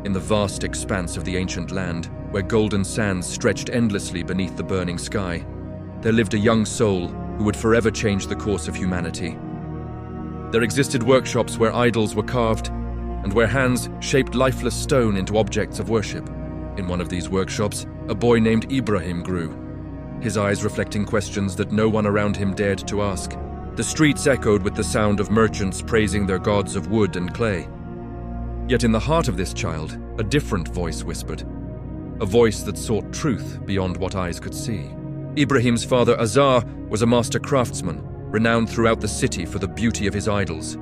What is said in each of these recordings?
in the vast expanse of the ancient land, where golden sands stretched endlessly beneath the burning sky, there lived a young soul who would forever change the course of humanity. There existed workshops where idols were carved and where hands shaped lifeless stone into objects of worship. In one of these workshops, a boy named Ibrahim grew, his eyes reflecting questions that no one around him dared to ask. The streets echoed with the sound of merchants praising their gods of wood and clay. Yet in the heart of this child, a different voice whispered, a voice that sought truth beyond what eyes could see. Ibrahim's father Azar was a master craftsman, renowned throughout the city for the beauty of his idols.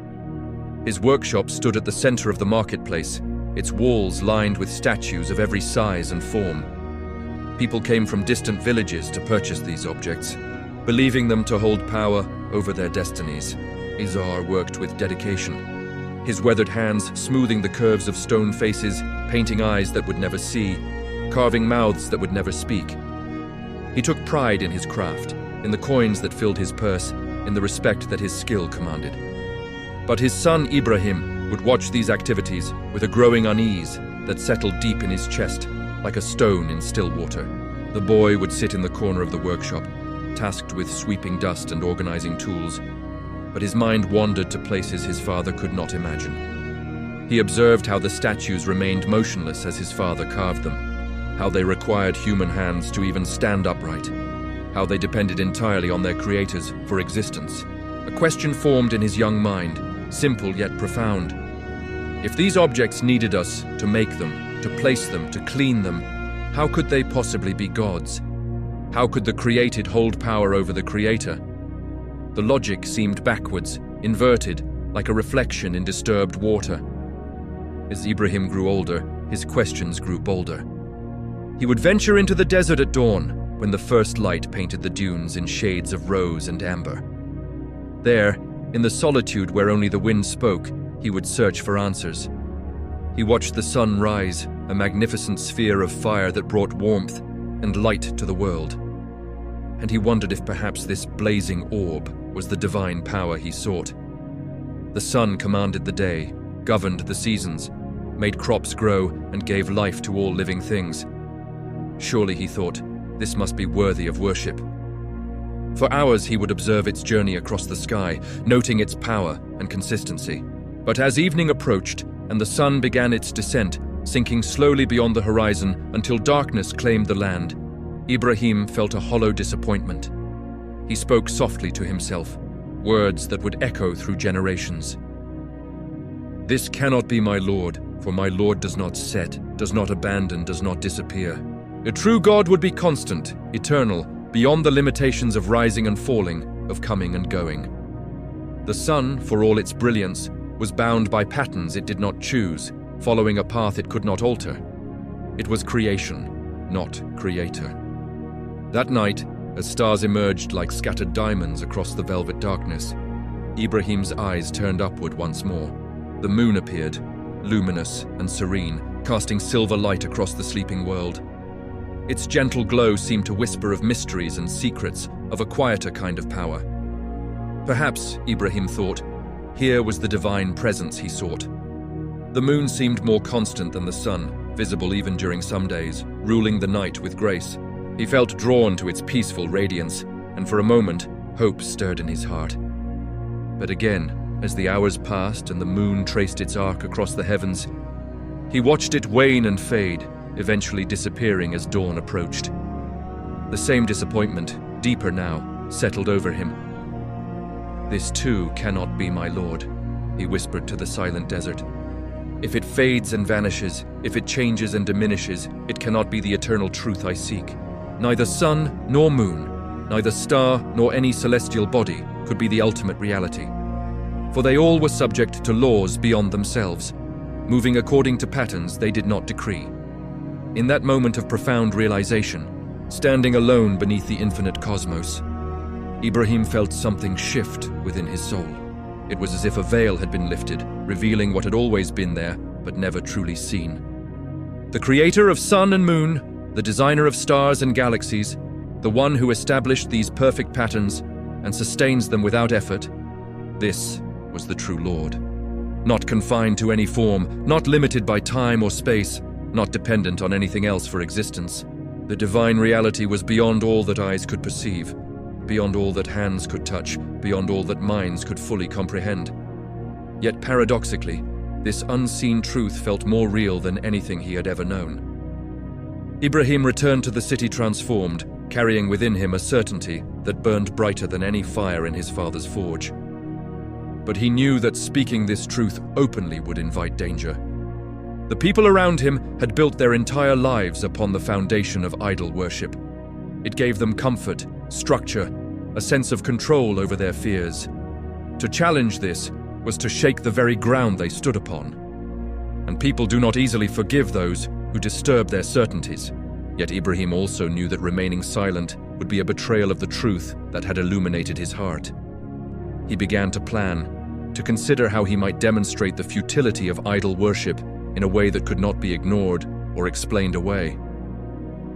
His workshop stood at the center of the marketplace, its walls lined with statues of every size and form. People came from distant villages to purchase these objects, believing them to hold power over their destinies. Azar worked with dedication, his weathered hands smoothing the curves of stone faces, painting eyes that would never see, carving mouths that would never speak. He took pride in his craft, in the coins that filled his purse, in the respect that his skill commanded. But his son Ibrahim would watch these activities with a growing unease that settled deep in his chest, like a stone in still water. The boy would sit in the corner of the workshop, tasked with sweeping dust and organizing tools, but his mind wandered to places his father could not imagine. He observed how the statues remained motionless as his father carved them, how they required human hands to even stand upright, how they depended entirely on their creators for existence. A question formed in his young mind, simple yet profound. If these objects needed us to make them, to place them, to clean them, how could they possibly be gods? How could the created hold power over the creator? The logic seemed backwards, inverted, like a reflection in disturbed water. As Ibrahim grew older, his questions grew bolder. He would venture into the desert at dawn, when the first light painted the dunes in shades of rose and amber. There, in the solitude where only the wind spoke, he would search for answers. He watched the sun rise, a magnificent sphere of fire that brought warmth and light to the world. And he wondered if perhaps this blazing orb was the divine power he sought. The sun commanded the day, governed the seasons, made crops grow, and gave life to all living things. Surely, he thought, this must be worthy of worship. For hours he would observe its journey across the sky, noting its power and consistency. But as evening approached and the sun began its descent, sinking slowly beyond the horizon until darkness claimed the land, Ibrahim felt a hollow disappointment. He spoke softly to himself, words that would echo through generations. "This cannot be my Lord, for my Lord does not set, does not abandon, does not disappear. A true God would be constant, eternal, beyond the limitations of rising and falling, of coming and going." The sun, for all its brilliance, was bound by patterns it did not choose, following a path it could not alter. It was creation, not creator. That night, as stars emerged like scattered diamonds across the velvet darkness, Ibrahim's eyes turned upward once more. The moon appeared, luminous and serene, casting silver light across the sleeping world. Its gentle glow seemed to whisper of mysteries and secrets, of a quieter kind of power. Perhaps, Ibrahim thought, here was the divine presence he sought. The moon seemed more constant than the sun, visible even during some days, ruling the night with grace. He felt drawn to its peaceful radiance, and for a moment, hope stirred in his heart. But again, as the hours passed and the moon traced its arc across the heavens, he watched it wane and fade, eventually disappearing as dawn approached. The same disappointment, deeper now, settled over him. "This too cannot be my Lord," he whispered to the silent desert. "If it fades and vanishes, if it changes and diminishes, it cannot be the eternal truth I seek. Neither sun nor moon, neither star nor any celestial body could be the ultimate reality. For they all were subject to laws beyond themselves, moving according to patterns they did not decree." In that moment of profound realization, standing alone beneath the infinite cosmos, Ibrahim felt something shift within his soul. It was as if a veil had been lifted, revealing what had always been there, but never truly seen. The creator of sun and moon, the designer of stars and galaxies, the one who established these perfect patterns and sustains them without effort, this was the true Lord. not confined to any form, not limited by time or space, not dependent on anything else for existence. The divine reality was beyond all that eyes could perceive, beyond all that hands could touch, beyond all that minds could fully comprehend. Yet paradoxically, this unseen truth felt more real than anything he had ever known. Ibrahim returned to the city transformed, carrying within him a certainty that burned brighter than any fire in his father's forge. But he knew that speaking this truth openly would invite danger. The people around him had built their entire lives upon the foundation of idol worship. It gave them comfort, structure, a sense of control over their fears. To challenge this was to shake the very ground they stood upon. And people do not easily forgive those who disturb their certainties. Yet Ibrahim also knew that remaining silent would be a betrayal of the truth that had illuminated his heart. He began to plan, to consider how he might demonstrate the futility of idol worship in a way that could not be ignored or explained away.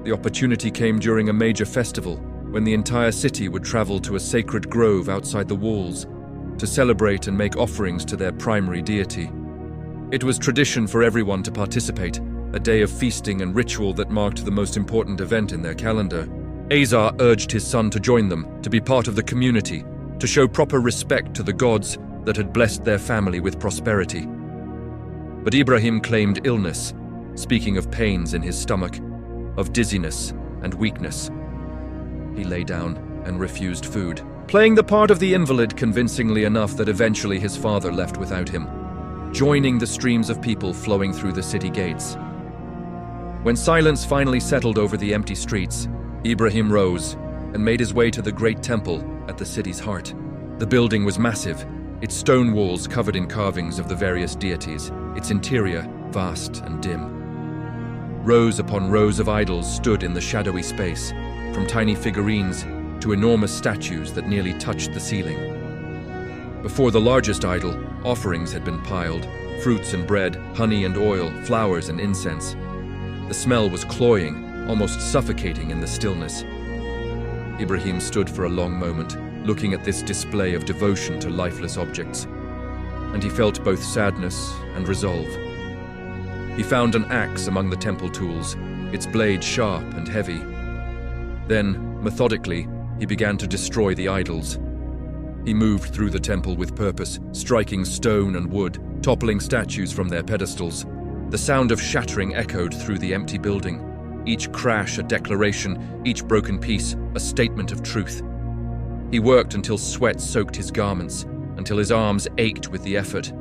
The opportunity came during a major festival, when the entire city would travel to a sacred grove outside the walls to celebrate and make offerings to their primary deity. It was tradition for everyone to participate, a day of feasting and ritual that marked the most important event in their calendar. Azar urged his son to join them, to be part of the community, to show proper respect to the gods that had blessed their family with prosperity. But Ibrahim claimed illness, speaking of pains in his stomach, of dizziness and weakness. He lay down and refused food, playing the part of the invalid convincingly enough that eventually his father left without him, joining the streams of people flowing through the city gates. When silence finally settled over the empty streets, Ibrahim rose and made his way to the great temple at the city's heart. The building was massive, its stone walls covered in carvings of the various deities, its interior vast and dim. Rows upon rows of idols stood in the shadowy space, from tiny figurines to enormous statues that nearly touched the ceiling. Before the largest idol, offerings had been piled, fruits and bread, honey and oil, flowers and incense. The smell was cloying, almost suffocating in the stillness. Ibrahim stood for a long moment, looking at this display of devotion to lifeless objects, and he felt both sadness and resolve. He found an axe among the temple tools, its blade sharp and heavy. Then, methodically, he began to destroy the idols. He moved through the temple with purpose, striking stone and wood, toppling statues from their pedestals. The sound of shattering echoed through the empty building, each crash a declaration, each broken piece a statement of truth. He worked until sweat soaked his garments, until his arms ached with the effort,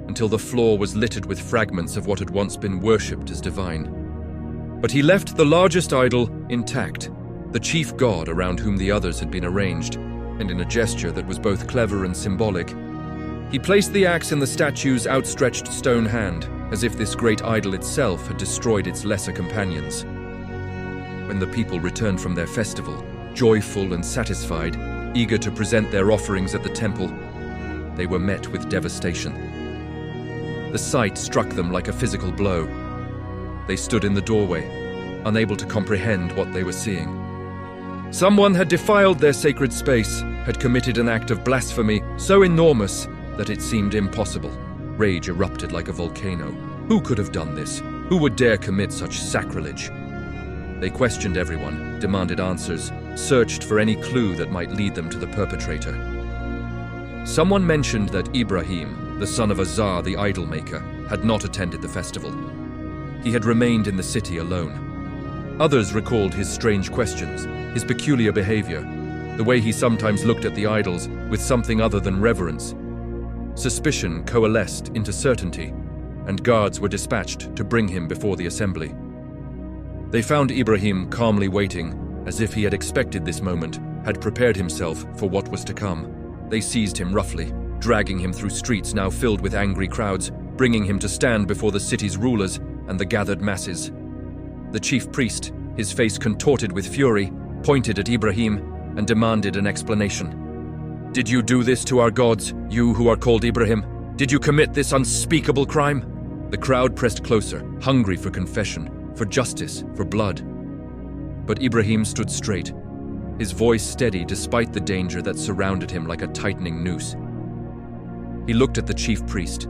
until the floor was littered with fragments of what had once been worshipped as divine. But he left the largest idol intact, the chief god around whom the others had been arranged, and in a gesture that was both clever and symbolic, he placed the axe in the statue's outstretched stone hand, as if this great idol itself had destroyed its lesser companions. When the people returned from their festival, joyful and satisfied, eager to present their offerings at the temple, they were met with devastation. The sight struck them like a physical blow. They stood in the doorway, unable to comprehend what they were seeing. Someone had defiled their sacred space, had committed an act of blasphemy so enormous that it seemed impossible. Rage erupted like a volcano. Who could have done this? Who would dare commit such sacrilege? They questioned everyone, demanded answers, searched for any clue that might lead them to the perpetrator. Someone mentioned that Ibrahim, the son of Azar the idol maker, had not attended the festival. He had remained in the city alone. Others recalled his strange questions, his peculiar behavior, the way he sometimes looked at the idols with something other than reverence. Suspicion coalesced into certainty, and guards were dispatched to bring him before the assembly. They found Ibrahim calmly waiting, as if he had expected this moment, had prepared himself for what was to come. They seized him roughly, dragging him through streets now filled with angry crowds, bringing him to stand before the city's rulers and the gathered masses. The chief priest, his face contorted with fury, pointed at Ibrahim and demanded an explanation. "Did you do this to our gods, you who are called Ibrahim? Did you commit this unspeakable crime?" The crowd pressed closer, hungry for confession, for justice, for blood. But Ibrahim stood straight, his voice steady despite the danger that surrounded him like a tightening noose. He looked at the chief priest,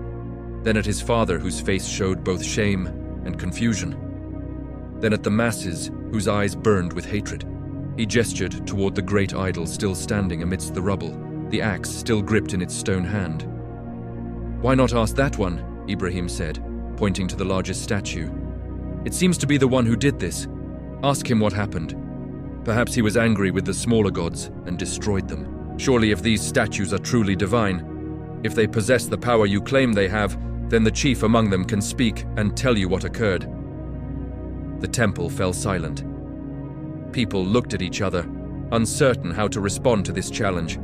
then at his father, whose face showed both shame and confusion, then at the masses, whose eyes burned with hatred. He gestured toward the great idol still standing amidst the rubble, the axe still gripped in its stone hand. "Why not ask that one?" Ibrahim said, pointing to the largest statue. "It seems to be the one who did this. Ask him what happened. Perhaps he was angry with the smaller gods and destroyed them. Surely if these statues are truly divine, if they possess the power you claim they have, then the chief among them can speak and tell you what occurred." The temple fell silent. People looked at each other, uncertain how to respond to this challenge.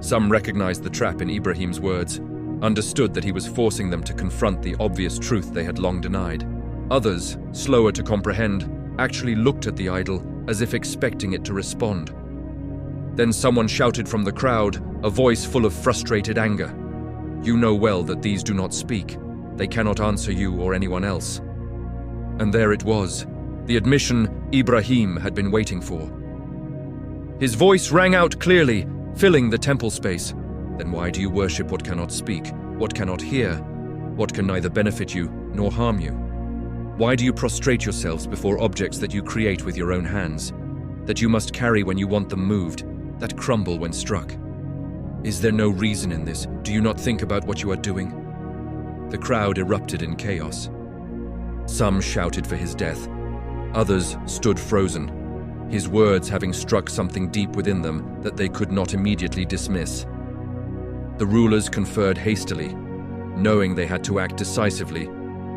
Some recognized the trap in Ibrahim's words, understood that he was forcing them to confront the obvious truth they had long denied. Others, slower to comprehend, actually looked at the idol as if expecting it to respond. Then someone shouted from the crowd, a voice full of frustrated anger, "You know well that these do not speak. They cannot answer you or anyone else." And there it was, the admission Ibrahim had been waiting for. His voice rang out clearly, filling the temple space. "Then why do you worship what cannot speak, what cannot hear, what can neither benefit you nor harm you? Why do you prostrate yourselves before objects that you create with your own hands, that you must carry when you want them moved, that crumble when struck? Is there no reason in this? Do you not think about what you are doing?" The crowd erupted in chaos. Some shouted for his death. Others stood frozen, his words having struck something deep within them that they could not immediately dismiss. The rulers conferred hastily, knowing they had to act decisively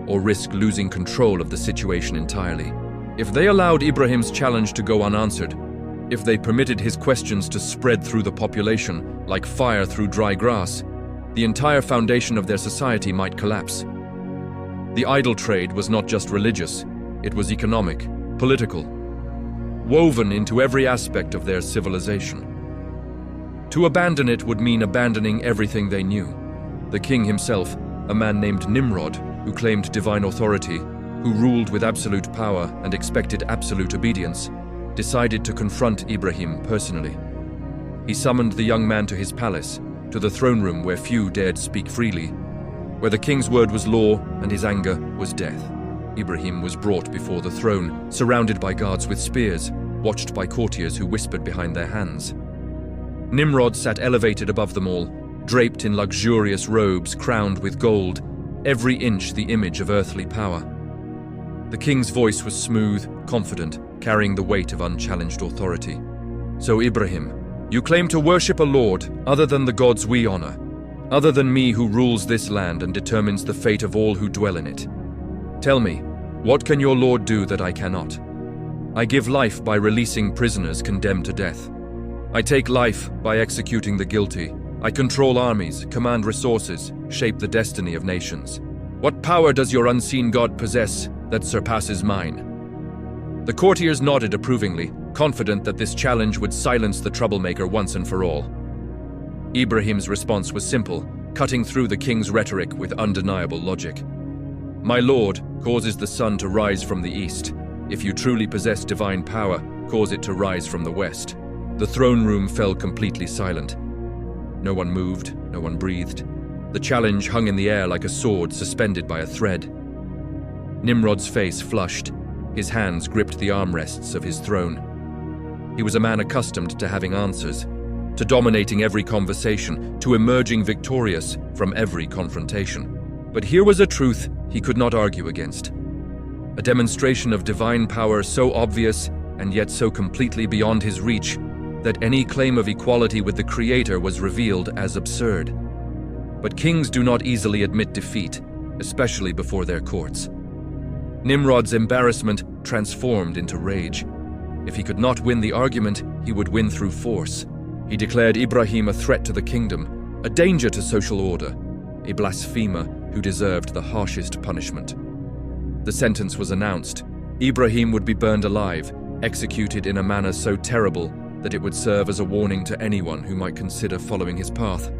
or risk losing control of the situation entirely. If they allowed Ibrahim's challenge to go unanswered, if they permitted his questions to spread through the population like fire through dry grass, the entire foundation of their society might collapse. The idol trade was not just religious, it was economic, political, woven into every aspect of their civilization. To abandon it would mean abandoning everything they knew. The king himself, a man named Nimrod, who claimed divine authority, who ruled with absolute power and expected absolute obedience, decided to confront Ibrahim personally. He summoned the young man to his palace, to the throne room where few dared speak freely, where the king's word was law and his anger was death. Ibrahim was brought before the throne, surrounded by guards with spears, watched by courtiers who whispered behind their hands. Nimrod sat elevated above them all, draped in luxurious robes crowned with gold, every inch the image of earthly power. The king's voice was smooth, confident, carrying the weight of unchallenged authority. "So Ibrahim, you claim to worship a lord other than the gods we honor, other than me who rules this land and determines the fate of all who dwell in it. Tell me, what can your lord do that I cannot? I give life by releasing prisoners condemned to death. I take life by executing the guilty. I control armies, command resources, shape the destiny of nations. What power does your unseen God possess that surpasses mine?" The courtiers nodded approvingly, confident that this challenge would silence the troublemaker once and for all. Ibrahim's response was simple, cutting through the king's rhetoric with undeniable logic. "My lord causes the sun to rise from the east. If you truly possess divine power, cause it to rise from the west." The throne room fell completely silent. No one moved, no one breathed. The challenge hung in the air like a sword suspended by a thread. Nimrod's face flushed. His hands gripped the armrests of his throne. He was a man accustomed to having answers, to dominating every conversation, to emerging victorious from every confrontation. But here was a truth he could not argue against. A demonstration of divine power so obvious and yet so completely beyond his reach that any claim of equality with the Creator was revealed as absurd. But kings do not easily admit defeat, especially before their courts. Nimrod's embarrassment transformed into rage. If he could not win the argument, he would win through force. He declared Ibrahim a threat to the kingdom, a danger to social order, a blasphemer who deserved the harshest punishment. The sentence was announced. Ibrahim would be burned alive, executed in a manner so terrible that it would serve as a warning to anyone who might consider following his path.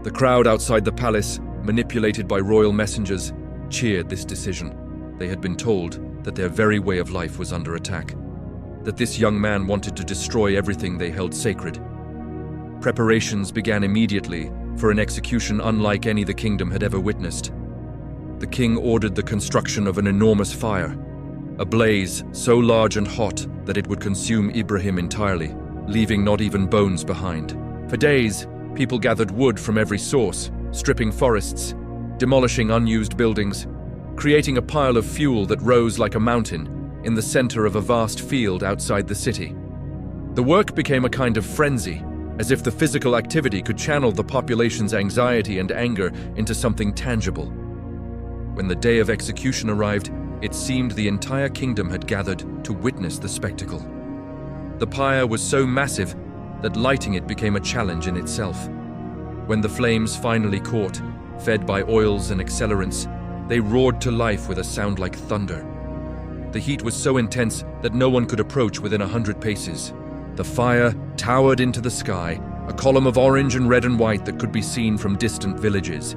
The crowd outside the palace, manipulated by royal messengers, cheered this decision. They had been told that their very way of life was under attack, that this young man wanted to destroy everything they held sacred. Preparations began immediately, for an execution unlike any the kingdom had ever witnessed. The king ordered the construction of an enormous fire, a blaze so large and hot that it would consume Ibrahim entirely, leaving not even bones behind. For days, people gathered wood from every source, stripping forests, demolishing unused buildings, creating a pile of fuel that rose like a mountain in the center of a vast field outside the city. The work became a kind of frenzy, as if the physical activity could channel the population's anxiety and anger into something tangible. When the day of execution arrived, it seemed the entire kingdom had gathered to witness the spectacle. The pyre was so massive that lighting it became a challenge in itself. When the flames finally caught, fed by oils and accelerants, they roared to life with a sound like thunder. The heat was so intense that no one could approach within 100 paces. The fire towered into the sky, a column of orange and red and white that could be seen from distant villages.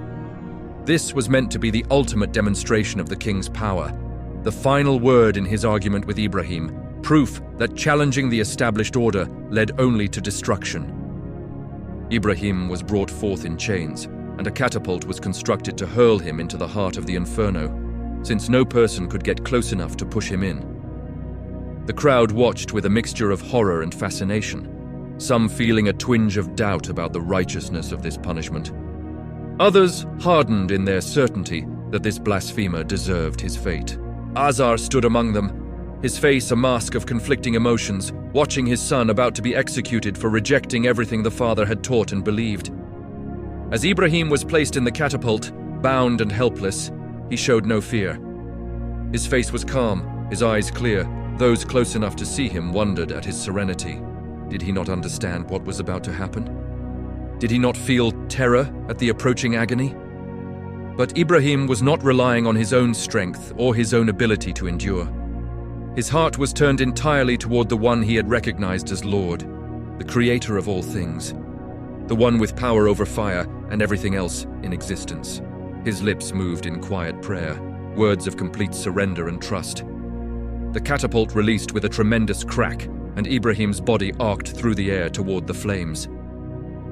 This was meant to be the ultimate demonstration of the king's power, the final word in his argument with Ibrahim, proof that challenging the established order led only to destruction. Ibrahim was brought forth in chains, and a catapult was constructed to hurl him into the heart of the inferno, since no person could get close enough to push him in. The crowd watched with a mixture of horror and fascination, some feeling a twinge of doubt about the righteousness of this punishment. Others hardened in their certainty that this blasphemer deserved his fate. Azar stood among them, his face a mask of conflicting emotions, watching his son about to be executed for rejecting everything the father had taught and believed. As Ibrahim was placed in the catapult, bound and helpless, he showed no fear. His face was calm, his eyes clear. Those close enough to see him wondered at his serenity. Did he not understand what was about to happen? Did he not feel terror at the approaching agony? But Ibrahim was not relying on his own strength or his own ability to endure. His heart was turned entirely toward the one he had recognized as Lord, the creator of all things, the one with power over fire and everything else in existence. His lips moved in quiet prayer, words of complete surrender and trust. The catapult released with a tremendous crack, and Ibrahim's body arced through the air toward the flames.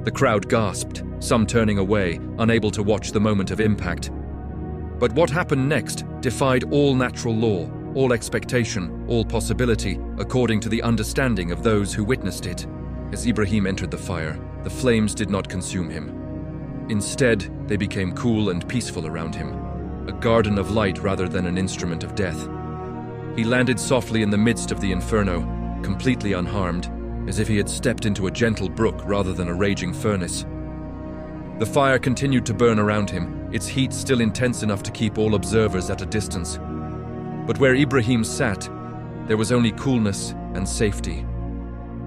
The crowd gasped, some turning away, unable to watch the moment of impact. But what happened next defied all natural law, all expectation, all possibility, according to the understanding of those who witnessed it. As Ibrahim entered the fire, the flames did not consume him. Instead, they became cool and peaceful around him, a garden of light rather than an instrument of death. He landed softly in the midst of the inferno, completely unharmed, as if he had stepped into a gentle brook rather than a raging furnace. The fire continued to burn around him, its heat still intense enough to keep all observers at a distance. But where Ibrahim sat, there was only coolness and safety.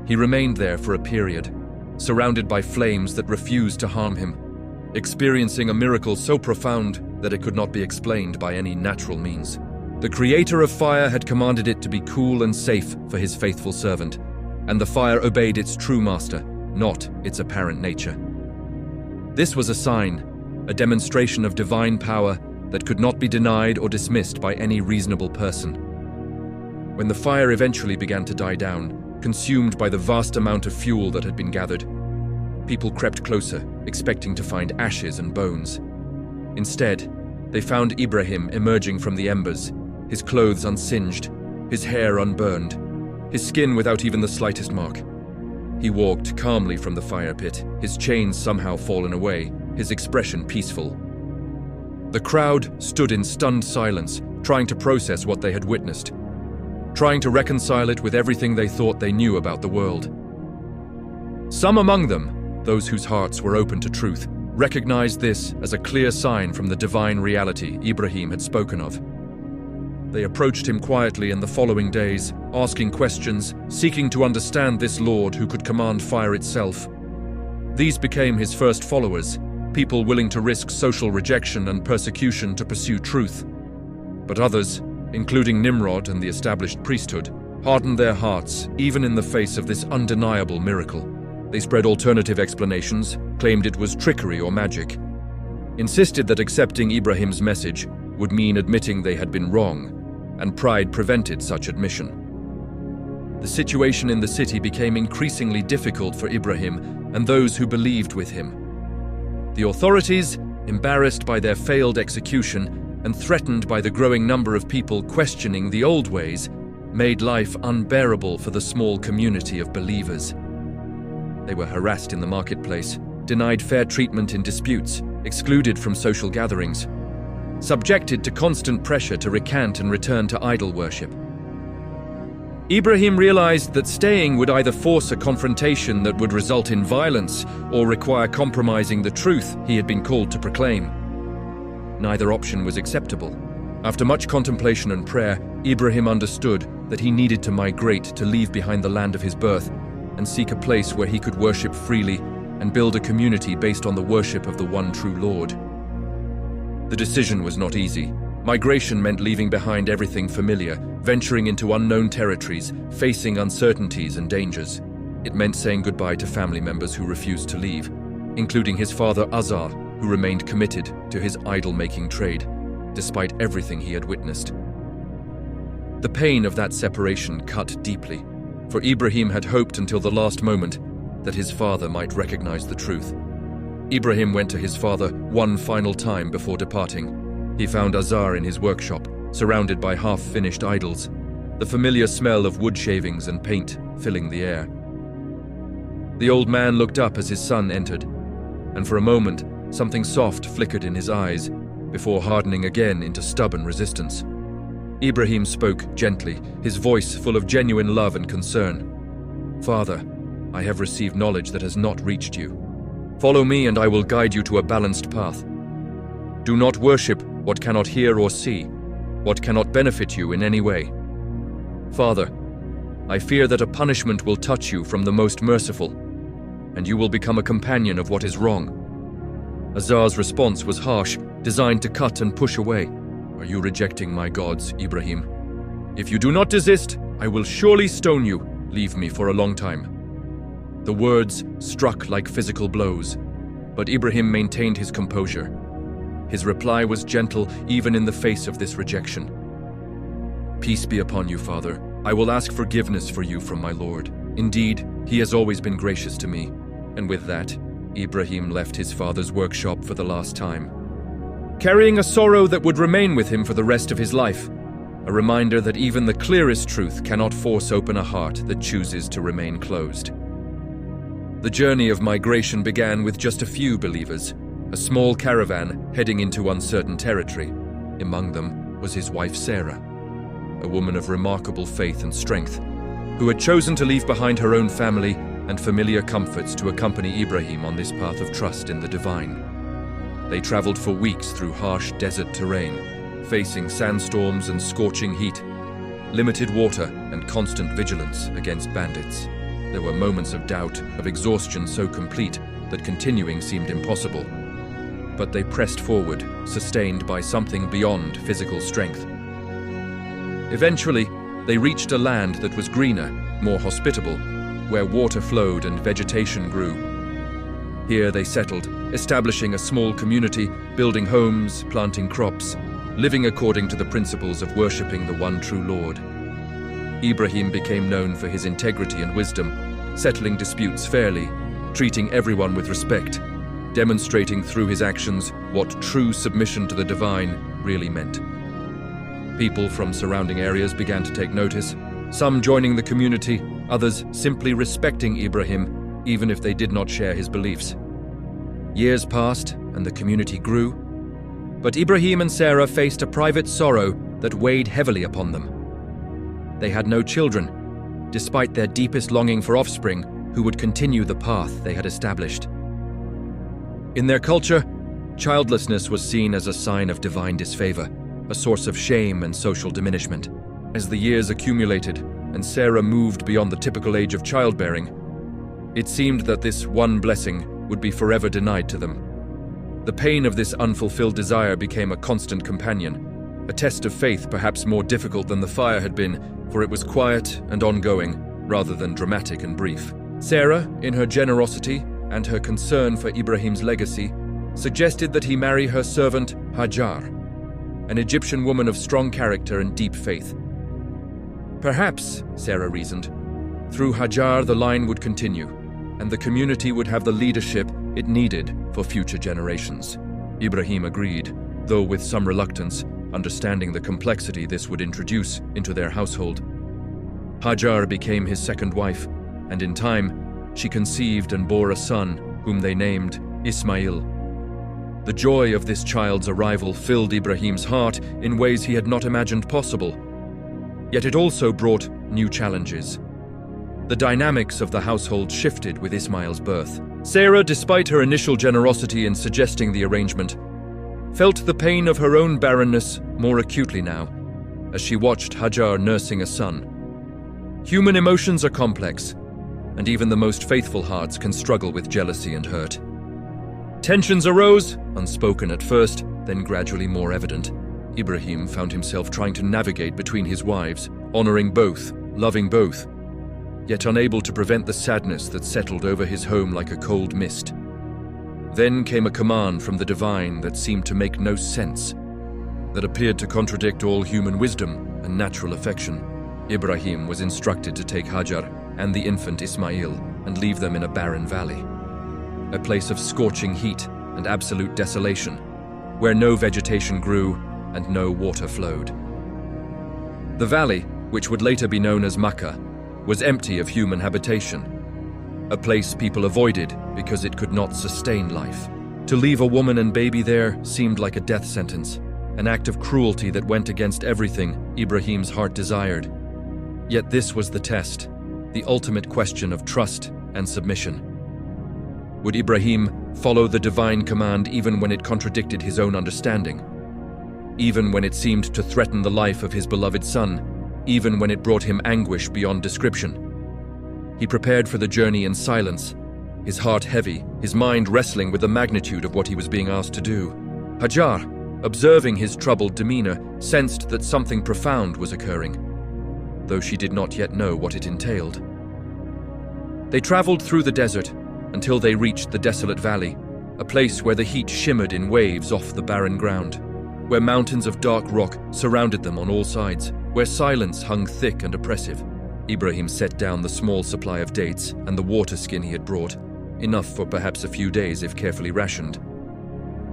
He remained there for a period, surrounded by flames that refused to harm him, experiencing a miracle so profound that it could not be explained by any natural means. The creator of fire had commanded it to be cool and safe for his faithful servant, and the fire obeyed its true master, not its apparent nature. This was a sign, a demonstration of divine power that could not be denied or dismissed by any reasonable person. When the fire eventually began to die down, consumed by the vast amount of fuel that had been gathered, people crept closer, expecting to find ashes and bones. Instead, they found Ibrahim emerging from the embers, his clothes unsinged, his hair unburned, his skin without even the slightest mark. He walked calmly from the fire pit, his chains somehow fallen away, his expression peaceful. The crowd stood in stunned silence, trying to process what they had witnessed, trying to reconcile it with everything they thought they knew about the world. Some among them, those whose hearts were open to truth, recognized this as a clear sign from the divine reality Ibrahim had spoken of. They approached him quietly in the following days, asking questions, seeking to understand this Lord who could command fire itself. These became his first followers, people willing to risk social rejection and persecution to pursue truth. But others, including Nimrod and the established priesthood, hardened their hearts even in the face of this undeniable miracle. They spread alternative explanations, claimed it was trickery or magic, insisted that accepting Ibrahim's message would mean admitting they had been wrong, and pride prevented such admission. The situation in the city became increasingly difficult for Ibrahim and those who believed with him. The authorities, embarrassed by their failed execution and threatened by the growing number of people questioning the old ways, made life unbearable for the small community of believers. They were harassed in the marketplace, denied fair treatment in disputes, excluded from social gatherings, subjected to constant pressure to recant and return to idol worship. Ibrahim realized that staying would either force a confrontation that would result in violence or require compromising the truth he had been called to proclaim. Neither option was acceptable. After much contemplation and prayer, Ibrahim understood that he needed to migrate to leave behind the land of his birth and seek a place where he could worship freely and build a community based on the worship of the one true Lord. The decision was not easy. Migration meant leaving behind everything familiar, venturing into unknown territories, facing uncertainties and dangers. It meant saying goodbye to family members who refused to leave, including his father Azar, who remained committed to his idol-making trade, despite everything he had witnessed. The pain of that separation cut deeply, for Ibrahim had hoped until the last moment that his father might recognize the truth. Ibrahim went to his father one final time before departing. He found Azar in his workshop, surrounded by half-finished idols, the familiar smell of wood shavings and paint filling the air. The old man looked up as his son entered, and for a moment, something soft flickered in his eyes before hardening again into stubborn resistance. Ibrahim spoke gently, his voice full of genuine love and concern. "Father, I have received knowledge that has not reached you. Follow me and I will guide you to a balanced path. Do not worship what cannot hear or see, what cannot benefit you in any way. Father, I fear that a punishment will touch you from the most merciful, and you will become a companion of what is wrong." Azar's response was harsh, designed to cut and push away. "Are you rejecting my gods, Ibrahim? If you do not desist, I will surely stone you. Leave me for a long time." The words struck like physical blows, but Ibrahim maintained his composure. His reply was gentle even in the face of this rejection. "Peace be upon you, Father. I will ask forgiveness for you from my Lord. Indeed, he has always been gracious to me." And with that, Ibrahim left his father's workshop for the last time, carrying a sorrow that would remain with him for the rest of his life, a reminder that even the clearest truth cannot force open a heart that chooses to remain closed. The journey of migration began with just a few believers, a small caravan heading into uncertain territory. Among them was his wife Sarah, a woman of remarkable faith and strength, who had chosen to leave behind her own family and familiar comforts to accompany Ibrahim on this path of trust in the divine. They traveled for weeks through harsh desert terrain, facing sandstorms and scorching heat, limited water and constant vigilance against bandits. There were moments of doubt, of exhaustion so complete that continuing seemed impossible. But they pressed forward, sustained by something beyond physical strength. Eventually, they reached a land that was greener, more hospitable, where water flowed and vegetation grew. Here they settled, establishing a small community, building homes, planting crops, living according to the principles of worshipping the one true Lord. Ibrahim became known for his integrity and wisdom, settling disputes fairly, treating everyone with respect, demonstrating through his actions what true submission to the divine really meant. People from surrounding areas began to take notice, some joining the community, others simply respecting Ibrahim, even if they did not share his beliefs. Years passed and the community grew, but Ibrahim and Sarah faced a private sorrow that weighed heavily upon them. They had no children, despite their deepest longing for offspring who would continue the path they had established. In their culture, childlessness was seen as a sign of divine disfavor, a source of shame and social diminishment. As the years accumulated and Sarah moved beyond the typical age of childbearing, it seemed that this one blessing would be forever denied to them. The pain of this unfulfilled desire became a constant companion, a test of faith perhaps more difficult than the fire had been, for it was quiet and ongoing rather than dramatic and brief. Sarah, in her generosity and her concern for Ibrahim's legacy, suggested that he marry her servant Hajar, an Egyptian woman of strong character and deep faith. Perhaps, Sarah reasoned, through Hajar the line would continue, and the community would have the leadership it needed for future generations. Ibrahim agreed, though with some reluctance, understanding the complexity this would introduce into their household. Hajar became his second wife, and in time, she conceived and bore a son, whom they named Ismail. The joy of this child's arrival filled Ibrahim's heart in ways he had not imagined possible. Yet it also brought new challenges. The dynamics of the household shifted with Ismail's birth. Sarah, despite her initial generosity in suggesting the arrangement, felt the pain of her own barrenness more acutely now, as she watched Hajar nursing a son. Human emotions are complex, and even the most faithful hearts can struggle with jealousy and hurt. Tensions arose, unspoken at first, then gradually more evident. Ibrahim found himself trying to navigate between his wives, honoring both, loving both, yet unable to prevent the sadness that settled over his home like a cold mist. Then came a command from the divine that seemed to make no sense, that appeared to contradict all human wisdom and natural affection. Ibrahim was instructed to take Hajar and the infant Ismail and leave them in a barren valley, a place of scorching heat and absolute desolation, where no vegetation grew and no water flowed. The valley, which would later be known as Makkah, was empty of human habitation, a place people avoided because it could not sustain life. To leave a woman and baby there seemed like a death sentence, an act of cruelty that went against everything Ibrahim's heart desired. Yet this was the test, the ultimate question of trust and submission. Would Ibrahim follow the divine command even when it contradicted his own understanding? Even when it seemed to threaten the life of his beloved son, even when it brought him anguish beyond description? He prepared for the journey in silence, his heart heavy, his mind wrestling with the magnitude of what he was being asked to do. Hajar, observing his troubled demeanor, sensed that something profound was occurring, though she did not yet know what it entailed. They traveled through the desert until they reached the desolate valley, a place where the heat shimmered in waves off the barren ground, where mountains of dark rock surrounded them on all sides, where silence hung thick and oppressive. Ibrahim set down the small supply of dates and the water skin he had brought, enough for perhaps a few days if carefully rationed.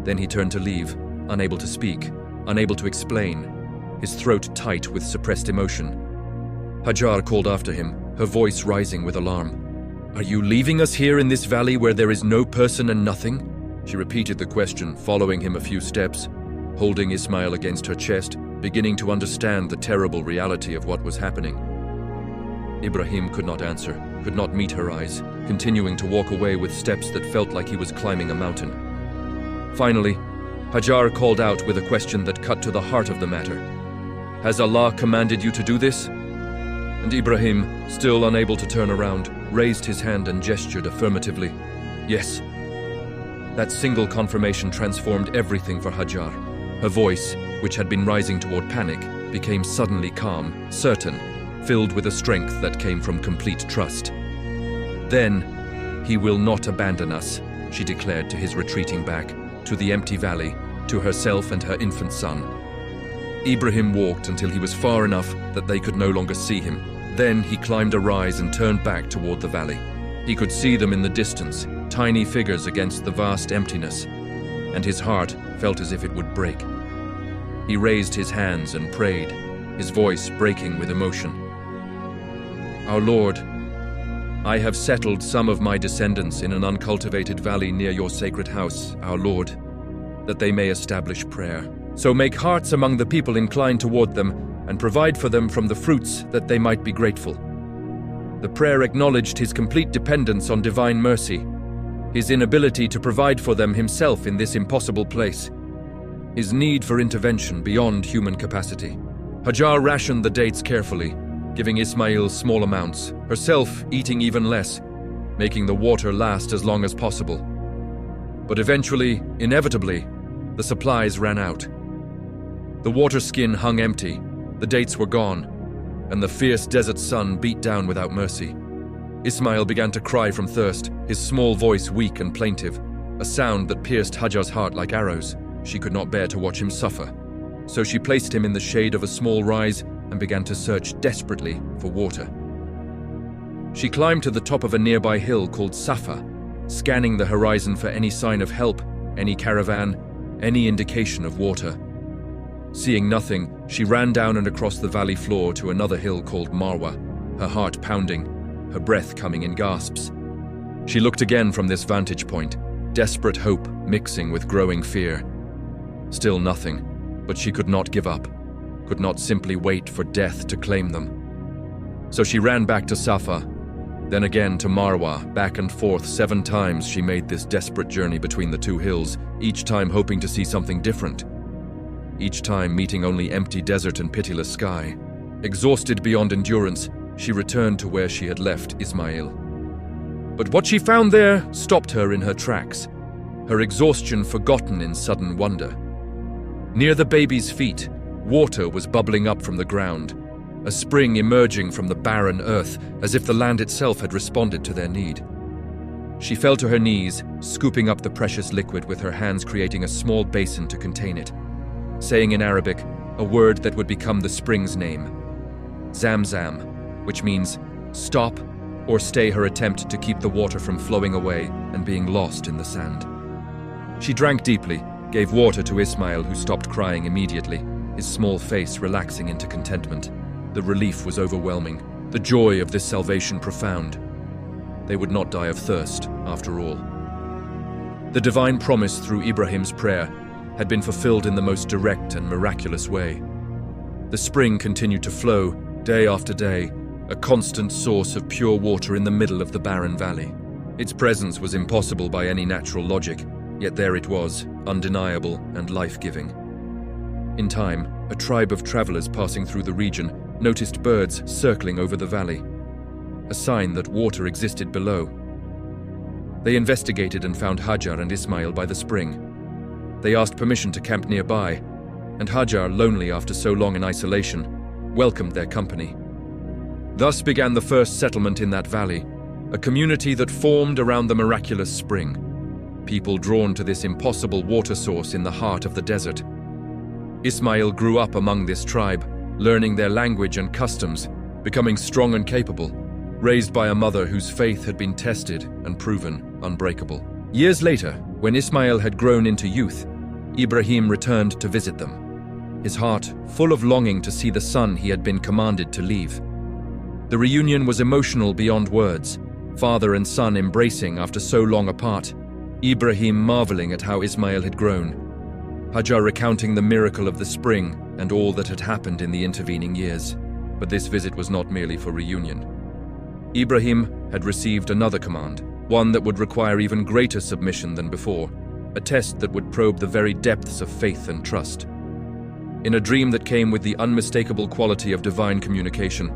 Then he turned to leave, unable to speak, unable to explain, his throat tight with suppressed emotion. Hajar called after him, her voice rising with alarm. "Are you leaving us here in this valley where there is no person and nothing?" She repeated the question, following him a few steps, holding Ismail against her chest, beginning to understand the terrible reality of what was happening. Ibrahim could not answer, could not meet her eyes, continuing to walk away with steps that felt like he was climbing a mountain. Finally, Hajar called out with a question that cut to the heart of the matter. "Has Allah commanded you to do this?" And Ibrahim, still unable to turn around, raised his hand and gestured affirmatively. "Yes." That single confirmation transformed everything for Hajar. Her voice, which had been rising toward panic, became suddenly calm, certain, filled with a strength that came from complete trust. "Then, he will not abandon us," she declared to his retreating back, to the empty valley, to herself and her infant son. Ibrahim walked until he was far enough that they could no longer see him. Then he climbed a rise and turned back toward the valley. He could see them in the distance, tiny figures against the vast emptiness, and his heart felt as if it would break. He raised his hands and prayed, his voice breaking with emotion. "Our Lord, I have settled some of my descendants in an uncultivated valley near your sacred house, our Lord, that they may establish prayer. So make hearts among the people inclined toward them, and provide for them from the fruits that they might be grateful." The prayer acknowledged his complete dependence on divine mercy, his inability to provide for them himself in this impossible place, his need for intervention beyond human capacity. Hajar rationed the dates carefully, giving Ismail small amounts, herself eating even less, making the water last as long as possible. But eventually, inevitably, the supplies ran out. The water skin hung empty, the dates were gone, and the fierce desert sun beat down without mercy. Ismail began to cry from thirst, his small voice weak and plaintive, a sound that pierced Hajar's heart like arrows. She could not bear to watch him suffer, so she placed him in the shade of a small rise and began to search desperately for water. She climbed to the top of a nearby hill called Safa, scanning the horizon for any sign of help, any caravan, any indication of water. Seeing nothing, she ran down and across the valley floor to another hill called Marwa, her heart pounding, her breath coming in gasps. She looked again from this vantage point, desperate hope mixing with growing fear. Still nothing, but she could not give up, could not simply wait for death to claim them. So she ran back to Safa, then again to Marwa, back and forth 7 times she made this desperate journey between the 2 hills, each time hoping to see something different. Each time meeting only empty desert and pitiless sky. Exhausted beyond endurance, she returned to where she had left Ismail. But what she found there stopped her in her tracks, her exhaustion forgotten in sudden wonder. Near the baby's feet, water was bubbling up from the ground, a spring emerging from the barren earth, as if the land itself had responded to their need. She fell to her knees, scooping up the precious liquid with her hands, creating a small basin to contain it, saying in Arabic a word that would become the spring's name, Zamzam, which means stop or stay her attempt to keep the water from flowing away and being lost in the sand. She drank deeply, gave water to Ismail, who stopped crying immediately, his small face relaxing into contentment. The relief was overwhelming, the joy of this salvation profound. They would not die of thirst, after all. The divine promise through Ibrahim's prayer had been fulfilled in the most direct and miraculous way. The spring continued to flow, day after day, a constant source of pure water in the middle of the barren valley. Its presence was impossible by any natural logic, yet there it was, undeniable and life-giving. In time, a tribe of travelers passing through the region noticed birds circling over the valley, a sign that water existed below. They investigated and found Hajar and Ismail by the spring. They asked permission to camp nearby, and Hajar, lonely after so long in isolation, welcomed their company. Thus began the first settlement in that valley, a community that formed around the miraculous spring, people drawn to this impossible water source in the heart of the desert. Ismail grew up among this tribe, learning their language and customs, becoming strong and capable, raised by a mother whose faith had been tested and proven unbreakable. Years later, when Ismail had grown into youth, Ibrahim returned to visit them, his heart full of longing to see the son he had been commanded to leave. The reunion was emotional beyond words, father and son embracing after so long apart, Ibrahim marveling at how Ismail had grown, Hajar recounting the miracle of the spring and all that had happened in the intervening years. But this visit was not merely for reunion. Ibrahim had received another command, one that would require even greater submission than before, a test that would probe the very depths of faith and trust. In a dream that came with the unmistakable quality of divine communication,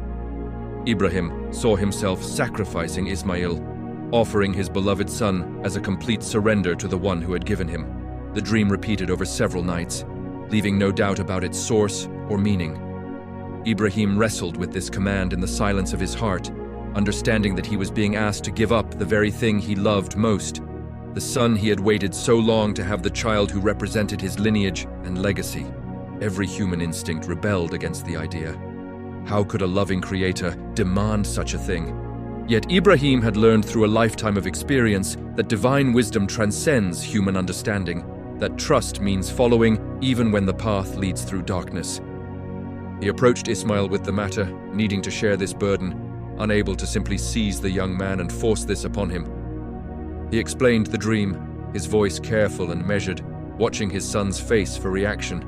Ibrahim saw himself sacrificing Ismail, offering his beloved son as a complete surrender to the one who had given him. The dream repeated over several nights, leaving no doubt about its source or meaning. Ibrahim wrestled with this command in the silence of his heart, understanding that he was being asked to give up the very thing he loved most, the son he had waited so long to have, the child who represented his lineage and legacy. Every human instinct rebelled against the idea. How could a loving creator demand such a thing? Yet Ibrahim had learned through a lifetime of experience that divine wisdom transcends human understanding, that trust means following even when the path leads through darkness. He approached Ismail with the matter, needing to share this burden, unable to simply seize the young man and force this upon him. He explained the dream, his voice careful and measured, watching his son's face for reaction.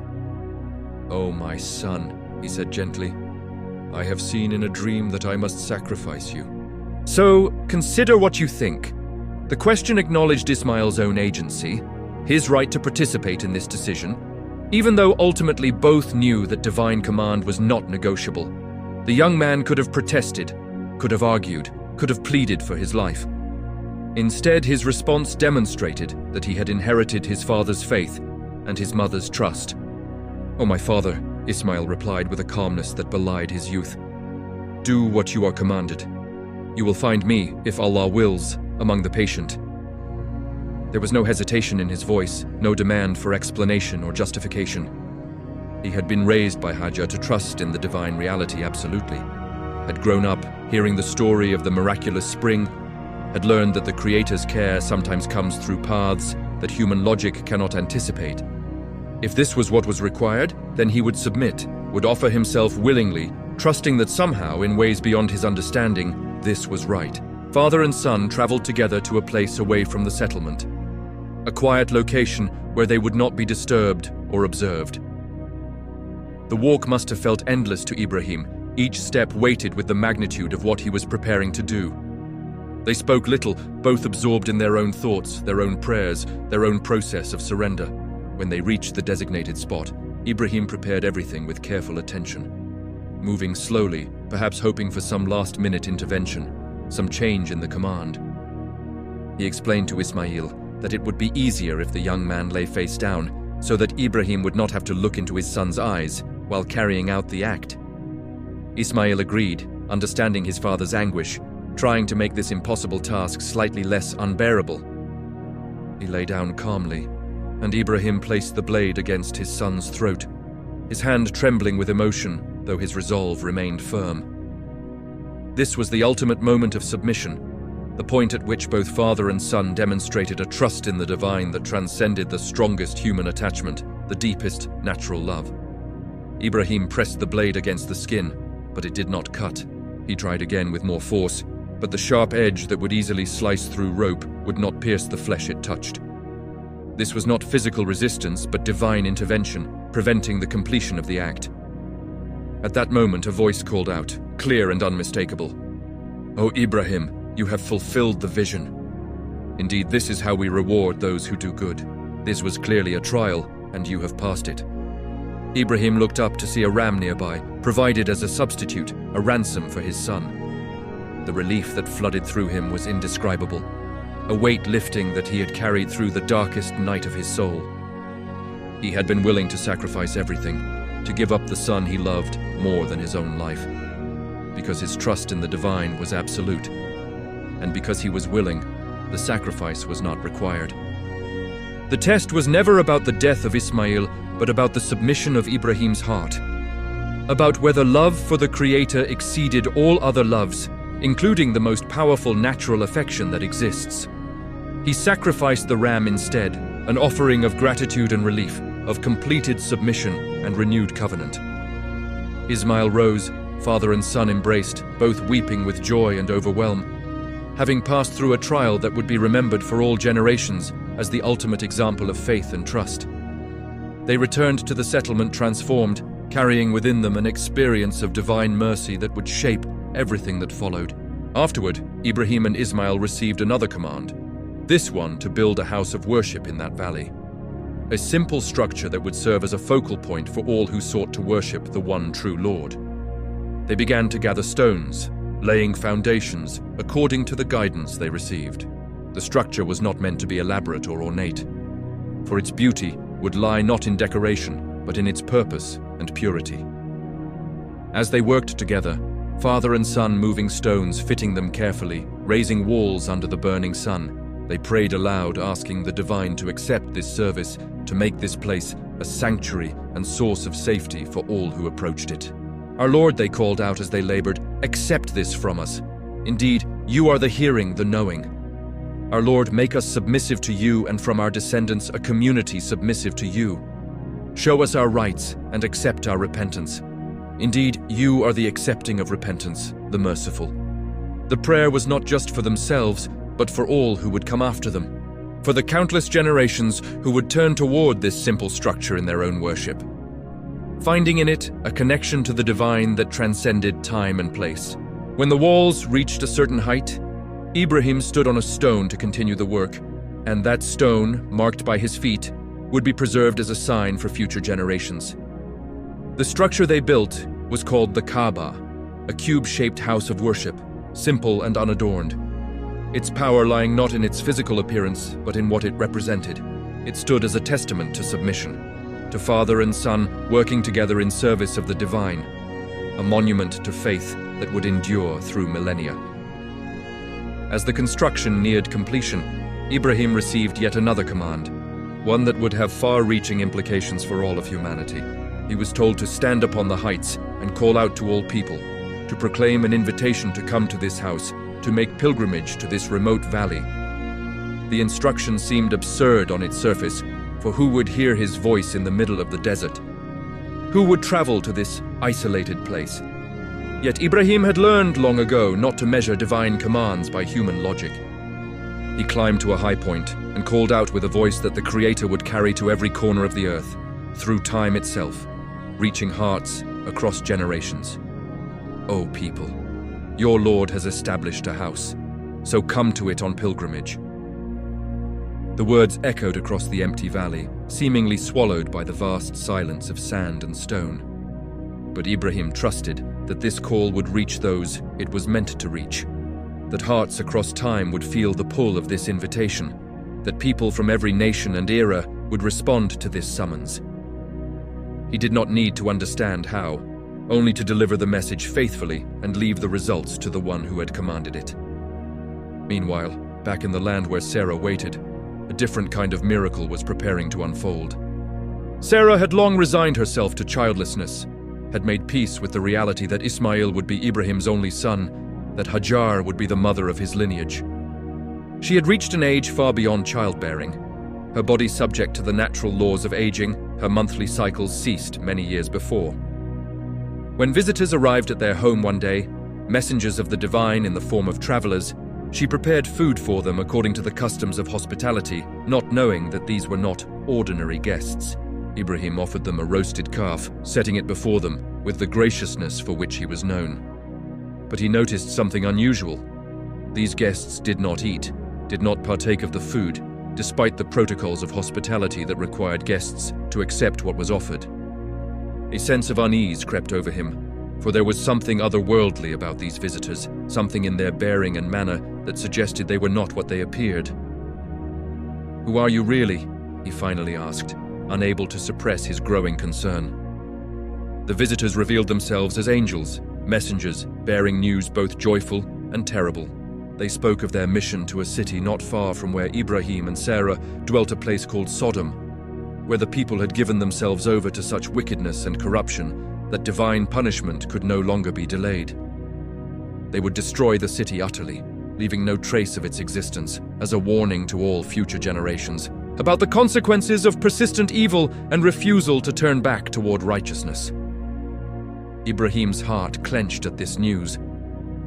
"Oh, my son," he said gently, "I have seen in a dream that I must sacrifice you. So, consider what you think." The question acknowledged Ismail's own agency, his right to participate in this decision, even though ultimately both knew that divine command was not negotiable. The young man could have protested, could have argued, could have pleaded for his life. Instead, his response demonstrated that he had inherited his father's faith and his mother's trust. "Oh, my father," Ismail replied with a calmness that belied his youth. "Do what you are commanded. You will find me, if Allah wills, among the patient." There was no hesitation in his voice, no demand for explanation or justification. He had been raised by Hajar to trust in the divine reality absolutely, had grown up hearing the story of the miraculous spring, had learned that the Creator's care sometimes comes through paths that human logic cannot anticipate. If this was what was required, then he would submit, would offer himself willingly, trusting that somehow, in ways beyond his understanding, this was right. Father and son traveled together to a place away from the settlement, a quiet location where they would not be disturbed or observed. The walk must have felt endless to Ibrahim, each step weighted with the magnitude of what he was preparing to do. They spoke little, both absorbed in their own thoughts, their own prayers, their own process of surrender. When they reached the designated spot, Ibrahim prepared everything with careful attention. Moving slowly, perhaps hoping for some last-minute intervention, some change in the command. He explained to Ismail that it would be easier if the young man lay face down, so that Ibrahim would not have to look into his son's eyes while carrying out the act. Ismail agreed, understanding his father's anguish, trying to make this impossible task slightly less unbearable. He lay down calmly, and Ibrahim placed the blade against his son's throat, his hand trembling with emotion, though his resolve remained firm. This was the ultimate moment of submission, the point at which both father and son demonstrated a trust in the divine that transcended the strongest human attachment, the deepest natural love. Ibrahim pressed the blade against the skin, but it did not cut. He tried again with more force, but the sharp edge that would easily slice through rope would not pierce the flesh it touched. This was not physical resistance, but divine intervention, preventing the completion of the act. At that moment, a voice called out, clear and unmistakable, "O Ibrahim, you have fulfilled the vision. Indeed, this is how we reward those who do good. This was clearly a trial, and you have passed it." Ibrahim looked up to see a ram nearby, provided as a substitute, a ransom for his son. The relief that flooded through him was indescribable, a weight lifting that he had carried through the darkest night of his soul. He had been willing to sacrifice everything, to give up the son he loved more than his own life, because his trust in the divine was absolute, and because he was willing, the sacrifice was not required. The test was never about the death of Ismail, but about the submission of Ibrahim's heart, about whether love for the Creator exceeded all other loves, including the most powerful natural affection that exists. He sacrificed the ram instead, an offering of gratitude and relief, of completed submission and renewed covenant. Ismail rose, father and son embraced, both weeping with joy and overwhelm, having passed through a trial that would be remembered for all generations as the ultimate example of faith and trust. They returned to the settlement transformed, carrying within them an experience of divine mercy that would shape everything that followed. Afterward, Ibrahim and Ismail received another command, this one to build a house of worship in that valley. A simple structure that would serve as a focal point for all who sought to worship the one true Lord. They began to gather stones, laying foundations according to the guidance they received. The structure was not meant to be elaborate or ornate, for its beauty would lie not in decoration, but in its purpose and purity. As they worked together, father and son moving stones, fitting them carefully, raising walls under the burning sun, they prayed aloud, asking the divine to accept this service, to make this place a sanctuary and source of safety for all who approached it. Our Lord, they called out as they labored, accept this from us. Indeed, you are the hearing, the knowing. Our Lord, make us submissive to you, and from our descendants a community submissive to you. Show us our rights and accept our repentance. Indeed, you are the accepting of repentance, the merciful. The prayer was not just for themselves, but for all who would come after them, for the countless generations who would turn toward this simple structure in their own worship, finding in it a connection to the divine that transcended time and place. When the walls reached a certain height, Ibrahim stood on a stone to continue the work, and that stone, marked by his feet, would be preserved as a sign for future generations. The structure they built was called the Kaaba, a cube-shaped house of worship, simple and unadorned. Its power lying not in its physical appearance, but in what it represented. It stood as a testament to submission, to father and son working together in service of the divine, a monument to faith that would endure through millennia. As the construction neared completion, Ibrahim received yet another command, one that would have far-reaching implications for all of humanity. He was told to stand upon the heights and call out to all people, to proclaim an invitation to come to this house, to make pilgrimage to this remote valley. The instruction seemed absurd on its surface, for who would hear his voice in the middle of the desert? Who would travel to this isolated place? Yet Ibrahim had learned long ago not to measure divine commands by human logic. He climbed to a high point and called out with a voice that the Creator would carry to every corner of the earth, through time itself, reaching hearts across generations. O people, your Lord has established a house, so come to it on pilgrimage. The words echoed across the empty valley, seemingly swallowed by the vast silence of sand and stone. But Ibrahim trusted that this call would reach those it was meant to reach, that hearts across time would feel the pull of this invitation, that people from every nation and era would respond to this summons. He did not need to understand how, only to deliver the message faithfully and leave the results to the one who had commanded it. Meanwhile, back in the land where Sarah waited, a different kind of miracle was preparing to unfold. Sarah had long resigned herself to childlessness, had made peace with the reality that Ismail would be Ibrahim's only son, that Hajar would be the mother of his lineage. She had reached an age far beyond childbearing. Her body subject to the natural laws of aging, her monthly cycles ceased many years before. When visitors arrived at their home one day, messengers of the divine in the form of travelers, she prepared food for them according to the customs of hospitality, not knowing that these were not ordinary guests. Ibrahim offered them a roasted calf, setting it before them with the graciousness for which he was known. But he noticed something unusual. These guests did not eat, did not partake of the food, despite the protocols of hospitality that required guests to accept what was offered. A sense of unease crept over him, for there was something otherworldly about these visitors, something in their bearing and manner that suggested they were not what they appeared. "Who are you really?" he finally asked, unable to suppress his growing concern. The visitors revealed themselves as angels, messengers bearing news both joyful and terrible. They spoke of their mission to a city not far from where Ibrahim and Sarah dwelt, a place called Sodom, where the people had given themselves over to such wickedness and corruption that divine punishment could no longer be delayed. They would destroy the city utterly, leaving no trace of its existence, as a warning to all future generations about the consequences of persistent evil and refusal to turn back toward righteousness. Ibrahim's heart clenched at this news,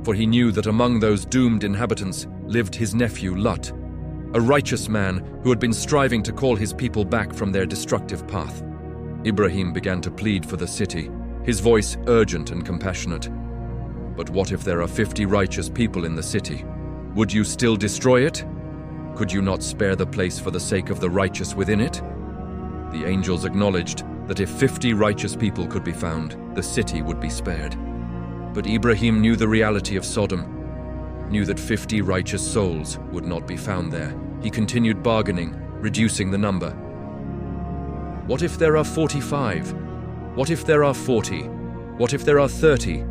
for he knew that among those doomed inhabitants lived his nephew Lut, a righteous man who had been striving to call his people back from their destructive path. Ibrahim began to plead for the city, his voice urgent and compassionate. "But what if there are 50 righteous people in the city? Would you still destroy it? Could you not spare the place for the sake of the righteous within it?" The angels acknowledged that if 50 righteous people could be found, the city would be spared. But Ibrahim knew the reality of Sodom, knew that 50 righteous souls would not be found there. He continued bargaining, reducing the number. "What if there are 45? What if there are 40? What if there are 30?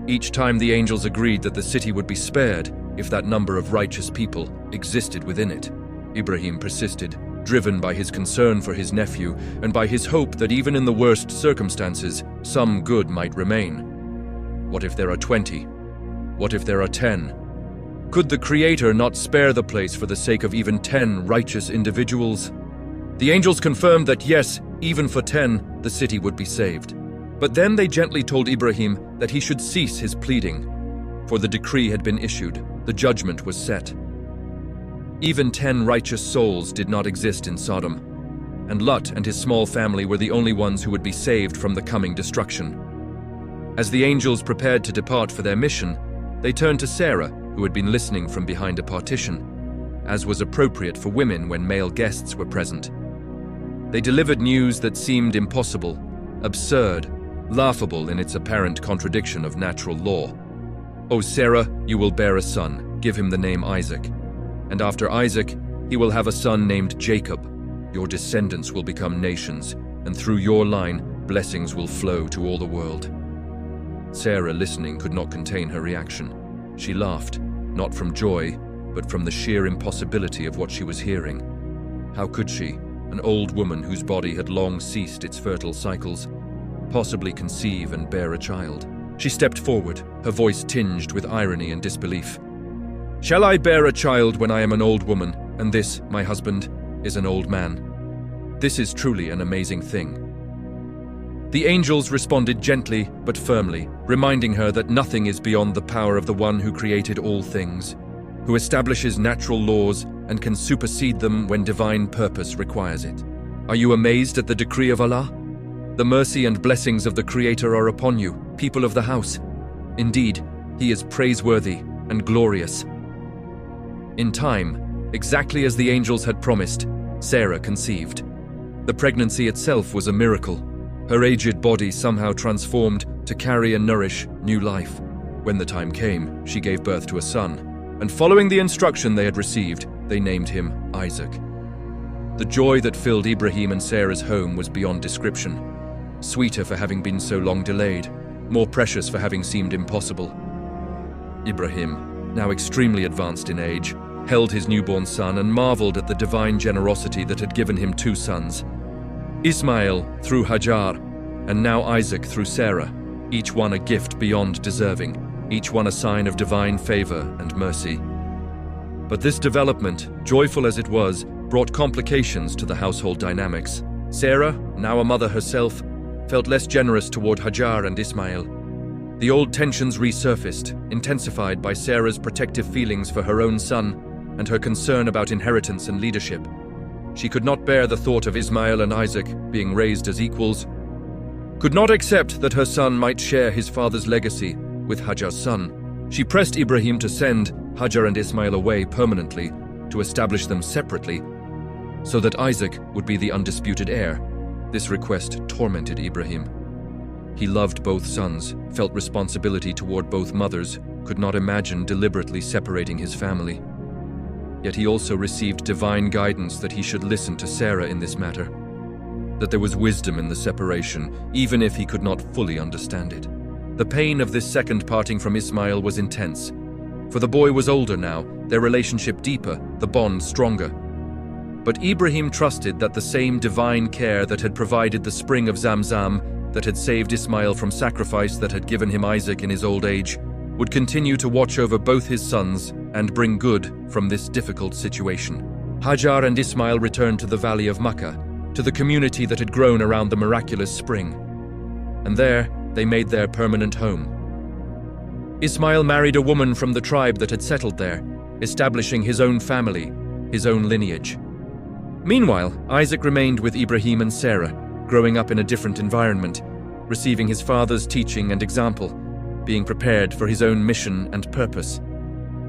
Each time the angels agreed that the city would be spared if that number of righteous people existed within it. Ibrahim persisted, driven by his concern for his nephew and by his hope that even in the worst circumstances, some good might remain. What if there are 20? What if there are 10? Could the Creator not spare the place for the sake of even 10 righteous individuals? The angels confirmed that yes, even for 10, the city would be saved. But then they gently told Ibrahim that he should cease his pleading, for the decree had been issued, the judgment was set. Even 10 righteous souls did not exist in Sodom, and Lut and his small family were the only ones who would be saved from the coming destruction. As the angels prepared to depart for their mission, they turned to Sarah, who had been listening from behind a partition, as was appropriate for women when male guests were present. They delivered news that seemed impossible, absurd, laughable in its apparent contradiction of natural law. "O Sarah, you will bear a son, give him the name Isaac. And after Isaac, he will have a son named Jacob. Your descendants will become nations, and through your line, blessings will flow to all the world." Sarah, listening, could not contain her reaction. She laughed, not from joy, but from the sheer impossibility of what she was hearing. How could she, an old woman whose body had long ceased its fertile cycles, possibly conceive and bear a child? She stepped forward, her voice tinged with irony and disbelief. "Shall I bear a child when I am an old woman, and this, my husband, is an old man? This is truly an amazing thing." The angels responded gently but firmly, reminding her that nothing is beyond the power of the one who created all things, who establishes natural laws and can supersede them when divine purpose requires it. "Are you amazed at the decree of Allah? The mercy and blessings of the Creator are upon you, people of the house. Indeed, He is praiseworthy and glorious." In time, exactly as the angels had promised, Sarah conceived. The pregnancy itself was a miracle. Her aged body somehow transformed to carry and nourish new life. When the time came, she gave birth to a son, and following the instruction they had received, they named him Isaac. The joy that filled Ibrahim and Sarah's home was beyond description. Sweeter for having been so long delayed, more precious for having seemed impossible. Ibrahim, now extremely advanced in age, held his newborn son and marveled at the divine generosity that had given him two sons. Ismail through Hajar, and now Isaac through Sarah, each one a gift beyond deserving, each one a sign of divine favor and mercy. But this development, joyful as it was, brought complications to the household dynamics. Sarah, now a mother herself, felt less generous toward Hajar and Ismail. The old tensions resurfaced, intensified by Sarah's protective feelings for her own son and her concern about inheritance and leadership. She could not bear the thought of Ismail and Isaac being raised as equals, could not accept that her son might share his father's legacy with Hajar's son. She pressed Ibrahim to send Hajar and Ismail away permanently, to establish them separately, so that Isaac would be the undisputed heir. This request tormented Ibrahim. He loved both sons, felt responsibility toward both mothers, could not imagine deliberately separating his family. Yet he also received divine guidance that he should listen to Sarah in this matter, that there was wisdom in the separation, even if he could not fully understand it. The pain of this second parting from Ismail was intense. For the boy was older now, their relationship deeper, the bond stronger. But Ibrahim trusted that the same divine care that had provided the spring of Zamzam, that had saved Ismail from sacrifice, that had given him Isaac in his old age, would continue to watch over both his sons and bring good from this difficult situation. Hajar and Ismail returned to the valley of Makkah, to the community that had grown around the miraculous spring. And there, they made their permanent home. Ismail married a woman from the tribe that had settled there, establishing his own family, his own lineage. Meanwhile, Isaac remained with Ibrahim and Sarah, growing up in a different environment, receiving his father's teaching and example, being prepared for his own mission and purpose.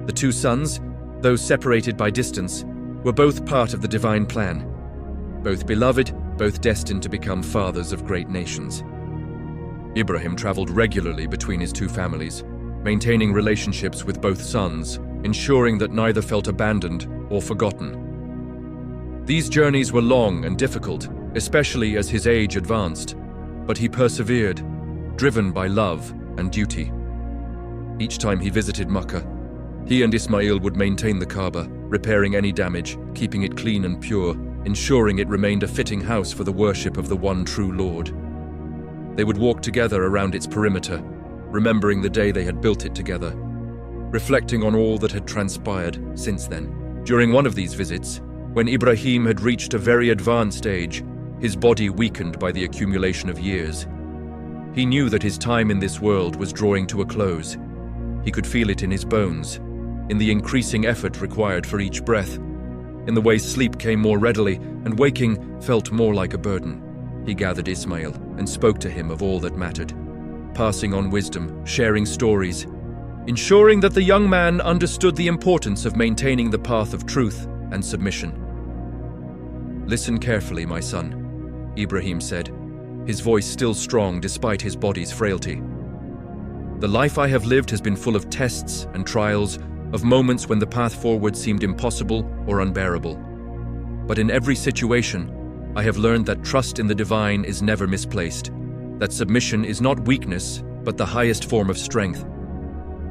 The two sons, though separated by distance, were both part of the divine plan. Both beloved, both destined to become fathers of great nations. Ibrahim traveled regularly between his two families, maintaining relationships with both sons, ensuring that neither felt abandoned or forgotten. These journeys were long and difficult, especially as his age advanced, but he persevered, driven by love and duty. Each time he visited Makkah, he and Ismail would maintain the Kaaba, repairing any damage, keeping it clean and pure, ensuring it remained a fitting house for the worship of the one true Lord. They would walk together around its perimeter, remembering the day they had built it together, reflecting on all that had transpired since then. During one of these visits, when Ibrahim had reached a very advanced age, his body weakened by the accumulation of years. He knew that his time in this world was drawing to a close. He could feel it in his bones, in the increasing effort required for each breath, in the way sleep came more readily and waking felt more like a burden. He gathered Ismail and spoke to him of all that mattered, passing on wisdom, sharing stories, ensuring that the young man understood the importance of maintaining the path of truth and submission. "Listen carefully, my son," Ibrahim said, his voice still strong despite his body's frailty. "The life I have lived has been full of tests and trials, of moments when the path forward seemed impossible or unbearable. But in every situation, I have learned that trust in the divine is never misplaced, that submission is not weakness, but the highest form of strength.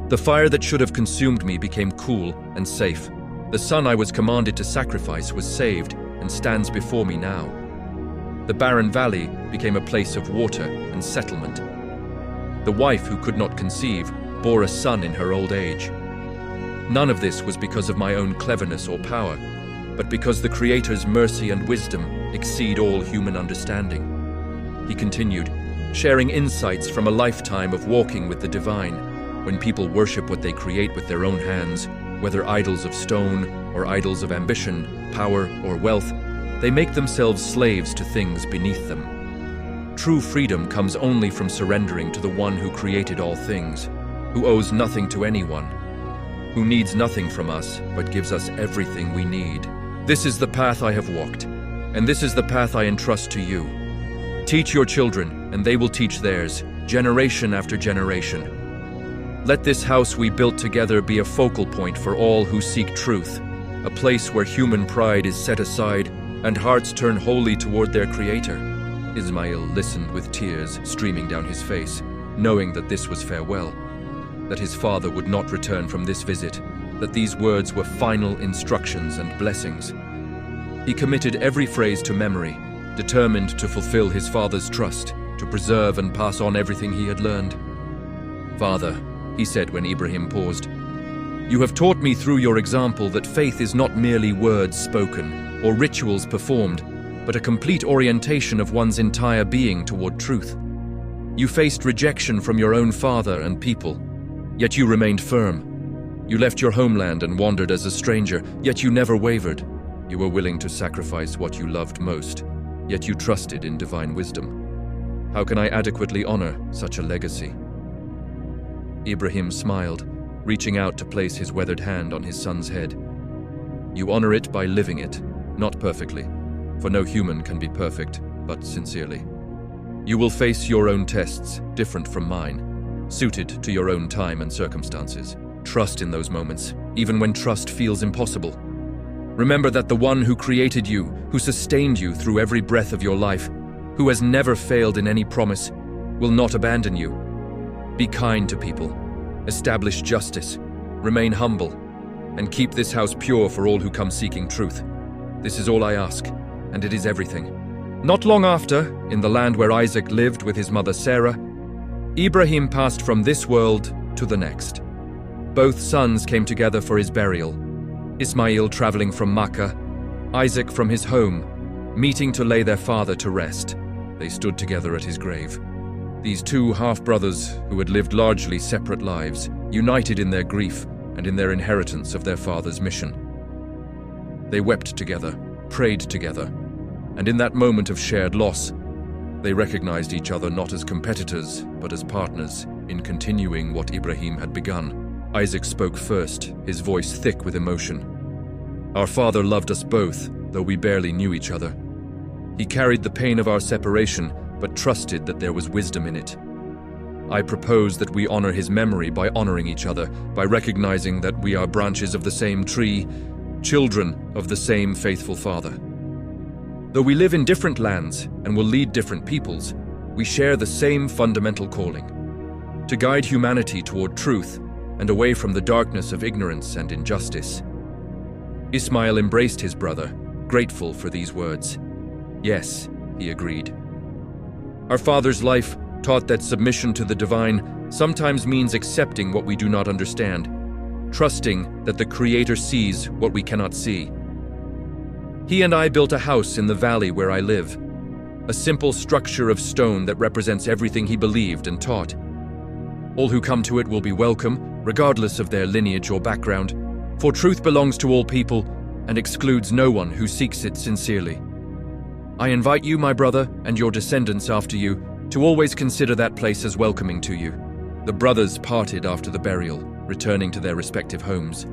The fire that should have consumed me became cool and safe. The son I was commanded to sacrifice was saved and stands before me now. The barren valley became a place of water and settlement. The wife who could not conceive bore a son in her old age. None of this was because of my own cleverness or power, but because the Creator's mercy and wisdom exceed all human understanding. He continued, sharing insights from a lifetime of walking with the divine. When people worship what they create with their own hands, whether idols of stone or idols of ambition, power, or wealth, they make themselves slaves to things beneath them. True freedom comes only from surrendering to the one who created all things, who owes nothing to anyone, who needs nothing from us but gives us everything we need. This is the path I have walked, and this is the path I entrust to you. Teach your children, and they will teach theirs, generation after generation. Let this house we built together be a focal point for all who seek truth, a place where human pride is set aside and hearts turn wholly toward their Creator. Ismail listened with tears streaming down his face, knowing that this was farewell, that his father would not return from this visit, that these words were final instructions and blessings. He committed every phrase to memory, determined to fulfill his father's trust, to preserve and pass on everything he had learned. "Father," he said when Ibrahim paused, "you have taught me through your example that faith is not merely words spoken or rituals performed, but a complete orientation of one's entire being toward truth. You faced rejection from your own father and people, yet you remained firm. You left your homeland and wandered as a stranger, yet you never wavered. You were willing to sacrifice what you loved most, yet you trusted in divine wisdom. How can I adequately honor such a legacy?" Ibrahim smiled, reaching out to place his weathered hand on his son's head. "You honor it by living it, not perfectly, for no human can be perfect, but sincerely. You will face your own tests, different from mine, suited to your own time and circumstances. Trust in those moments, even when trust feels impossible. Remember that the one who created you, who sustained you through every breath of your life, who has never failed in any promise, will not abandon you. Be kind to people, establish justice, remain humble, and keep this house pure for all who come seeking truth. This is all I ask, and it is everything." Not long after, in the land where Isaac lived with his mother Sarah, Ibrahim passed from this world to the next. Both sons came together for his burial, Ismail traveling from Makkah, Isaac from his home, meeting to lay their father to rest. They stood together at his grave. These two half-brothers who had lived largely separate lives, united in their grief and in their inheritance of their father's mission. They wept together, prayed together, and in that moment of shared loss, they recognized each other not as competitors, but as partners in continuing what Ibrahim had begun. Isaac spoke first, his voice thick with emotion. "Our father loved us both, though we barely knew each other. He carried the pain of our separation, but trusted that there was wisdom in it. I propose that we honor his memory by honoring each other, by recognizing that we are branches of the same tree, children of the same faithful Father. Though we live in different lands and will lead different peoples, we share the same fundamental calling: to guide humanity toward truth and away from the darkness of ignorance and injustice." Ismail embraced his brother, grateful for these words. "Yes," he agreed. Our father's life taught that submission to the divine sometimes means accepting what we do not understand, trusting that the Creator sees what we cannot see. He and I built a house in the valley where I live, a simple structure of stone that represents everything he believed and taught. All who come to it will be welcome, regardless of their lineage or background, for truth belongs to all people and excludes no one who seeks it sincerely. I invite you, my brother, and your descendants after you, to always consider that place as welcoming to you." The brothers parted after the burial, returning to their respective homes,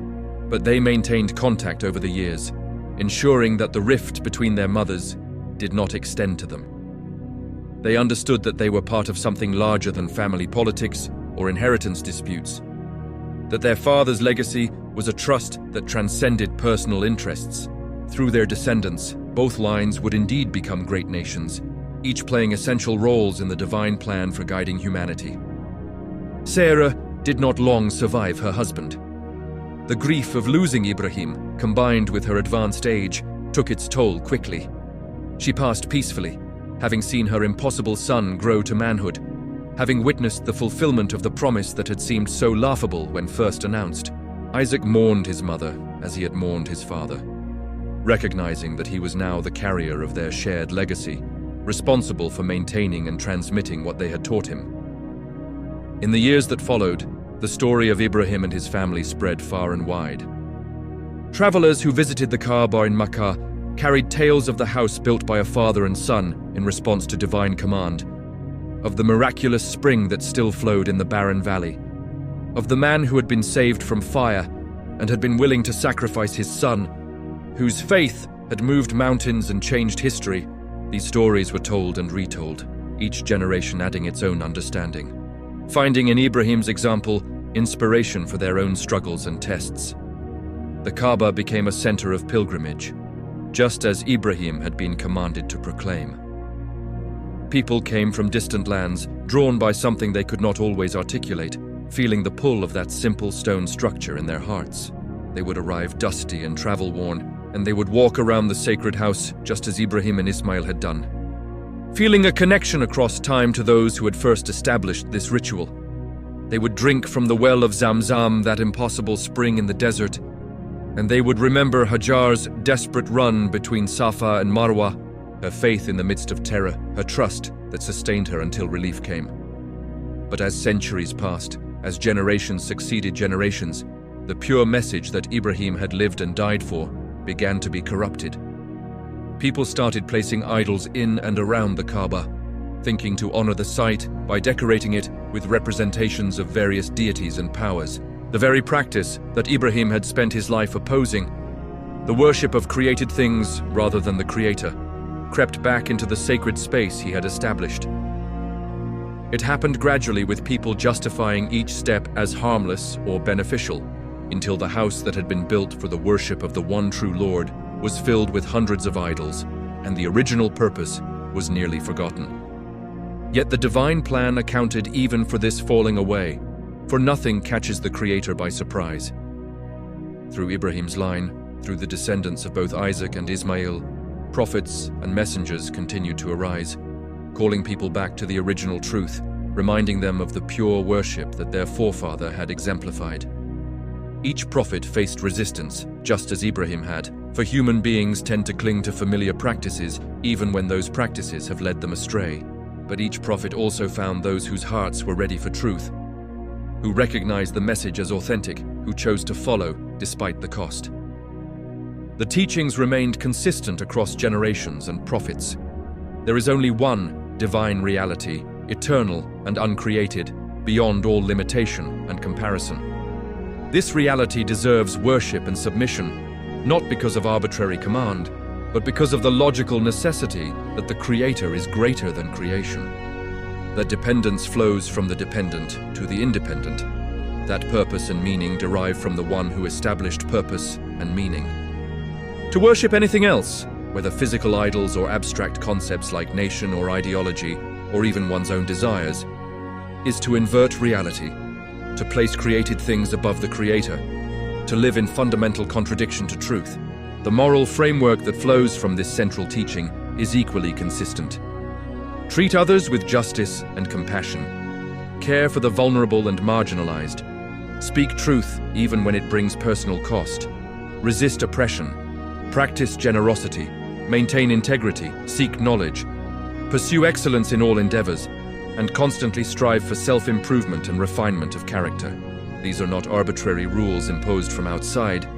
but they maintained contact over the years, ensuring that the rift between their mothers did not extend to them. They understood that they were part of something larger than family politics or inheritance disputes, that their father's legacy was a trust that transcended personal interests. Through their descendants, both lines would indeed become great nations, each playing essential roles in the divine plan for guiding humanity. Sarah did not long survive her husband. The grief of losing Ibrahim, combined with her advanced age, took its toll quickly. She passed peacefully, having seen her impossible son grow to manhood. Having witnessed the fulfillment of the promise that had seemed so laughable when first announced, Isaac mourned his mother as he had mourned his father, recognizing that he was now the carrier of their shared legacy, responsible for maintaining and transmitting what they had taught him. In the years that followed, the story of Ibrahim and his family spread far and wide. Travelers who visited the Kaaba in Makkah carried tales of the house built by a father and son in response to divine command, of the miraculous spring that still flowed in the barren valley, of the man who had been saved from fire and had been willing to sacrifice his son, whose faith had moved mountains and changed history. These stories were told and retold, each generation adding its own understanding, finding in Ibrahim's example inspiration for their own struggles and tests. The Kaaba became a center of pilgrimage, just as Ibrahim had been commanded to proclaim. People came from distant lands, drawn by something they could not always articulate, feeling the pull of that simple stone structure in their hearts. They would arrive dusty and travel-worn, and they would walk around the sacred house just as Ibrahim and Ismail had done, feeling a connection across time to those who had first established this ritual. They would drink from the well of Zamzam, that impossible spring in the desert, and they would remember Hajar's desperate run between Safa and Marwa, her faith in the midst of terror, her trust that sustained her until relief came. But as centuries passed, as generations succeeded generations, the pure message that Ibrahim had lived and died for began to be corrupted. People started placing idols in and around the Kaaba, thinking to honor the site by decorating it with representations of various deities and powers. The very practice that Ibrahim had spent his life opposing, the worship of created things rather than the Creator, crept back into the sacred space he had established. It happened gradually, with people justifying each step as harmless or beneficial, until the house that had been built for the worship of the one true Lord was filled with hundreds of idols, and the original purpose was nearly forgotten. Yet the divine plan accounted even for this falling away, for nothing catches the Creator by surprise. Through Ibrahim's line, through the descendants of both Isaac and Ismail, prophets and messengers continued to arise, calling people back to the original truth, reminding them of the pure worship that their forefather had exemplified. Each prophet faced resistance, just as Ibrahim had, for human beings tend to cling to familiar practices even when those practices have led them astray. But each prophet also found those whose hearts were ready for truth, who recognized the message as authentic, who chose to follow despite the cost. The teachings remained consistent across generations and prophets. There is only one divine reality, eternal and uncreated, beyond all limitation and comparison. This reality deserves worship and submission, not because of arbitrary command, but because of the logical necessity that the Creator is greater than creation. That dependence flows from the dependent to the independent. That purpose and meaning derive from the one who established purpose and meaning. To worship anything else, whether physical idols or abstract concepts like nation or ideology, or even one's own desires, is to invert reality, to place created things above the Creator, to live in fundamental contradiction to truth. The moral framework that flows from this central teaching is equally consistent. Treat others with justice and compassion. Care for the vulnerable and marginalized. Speak truth even when it brings personal cost. Resist oppression. Practice generosity. Maintain integrity. Seek knowledge. Pursue excellence in all endeavors, and constantly strive for self-improvement and refinement of character. These are not arbitrary rules imposed from outside,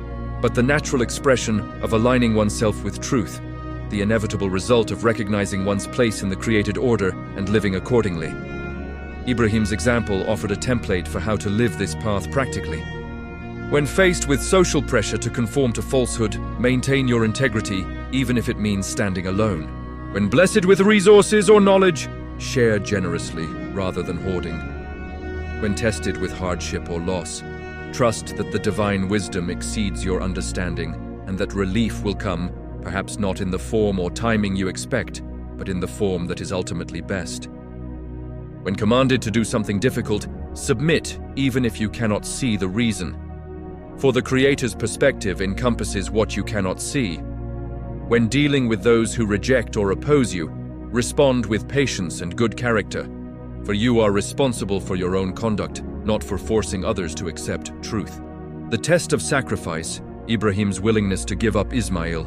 but the natural expression of aligning oneself with truth, the inevitable result of recognizing one's place in the created order and living accordingly. Ibrahim's example offered a template for how to live this path practically. When faced with social pressure to conform to falsehood, maintain your integrity, even if it means standing alone. When blessed with resources or knowledge, share generously rather than hoarding. When tested with hardship or loss, trust that the divine wisdom exceeds your understanding and that relief will come, perhaps not in the form or timing you expect, but in the form that is ultimately best. When commanded to do something difficult, submit even if you cannot see the reason. For the Creator's perspective encompasses what you cannot see. When dealing with those who reject or oppose you, respond with patience and good character, for you are responsible for your own conduct, not for forcing others to accept truth. The test of sacrifice, Ibrahim's willingness to give up Ismail,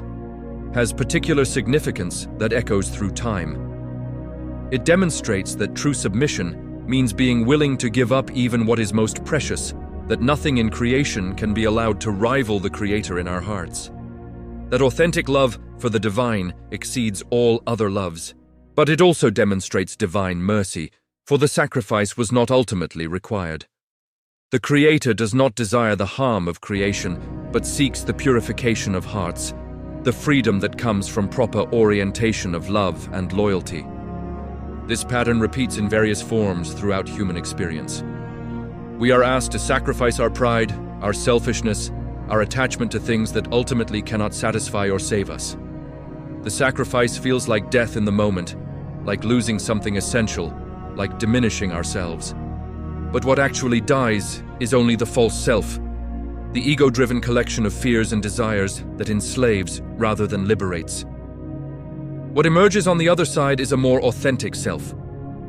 has particular significance that echoes through time. It demonstrates that true submission means being willing to give up even what is most precious, that nothing in creation can be allowed to rival the Creator in our hearts. That authentic love for the divine exceeds all other loves. But it also demonstrates divine mercy, for the sacrifice was not ultimately required. The Creator does not desire the harm of creation, but seeks the purification of hearts, the freedom that comes from proper orientation of love and loyalty. This pattern repeats in various forms throughout human experience. We are asked to sacrifice our pride, our selfishness, our attachment to things that ultimately cannot satisfy or save us. The sacrifice feels like death in the moment, like losing something essential, like diminishing ourselves. But what actually dies is only the false self, the ego-driven collection of fears and desires that enslaves rather than liberates. What emerges on the other side is a more authentic self,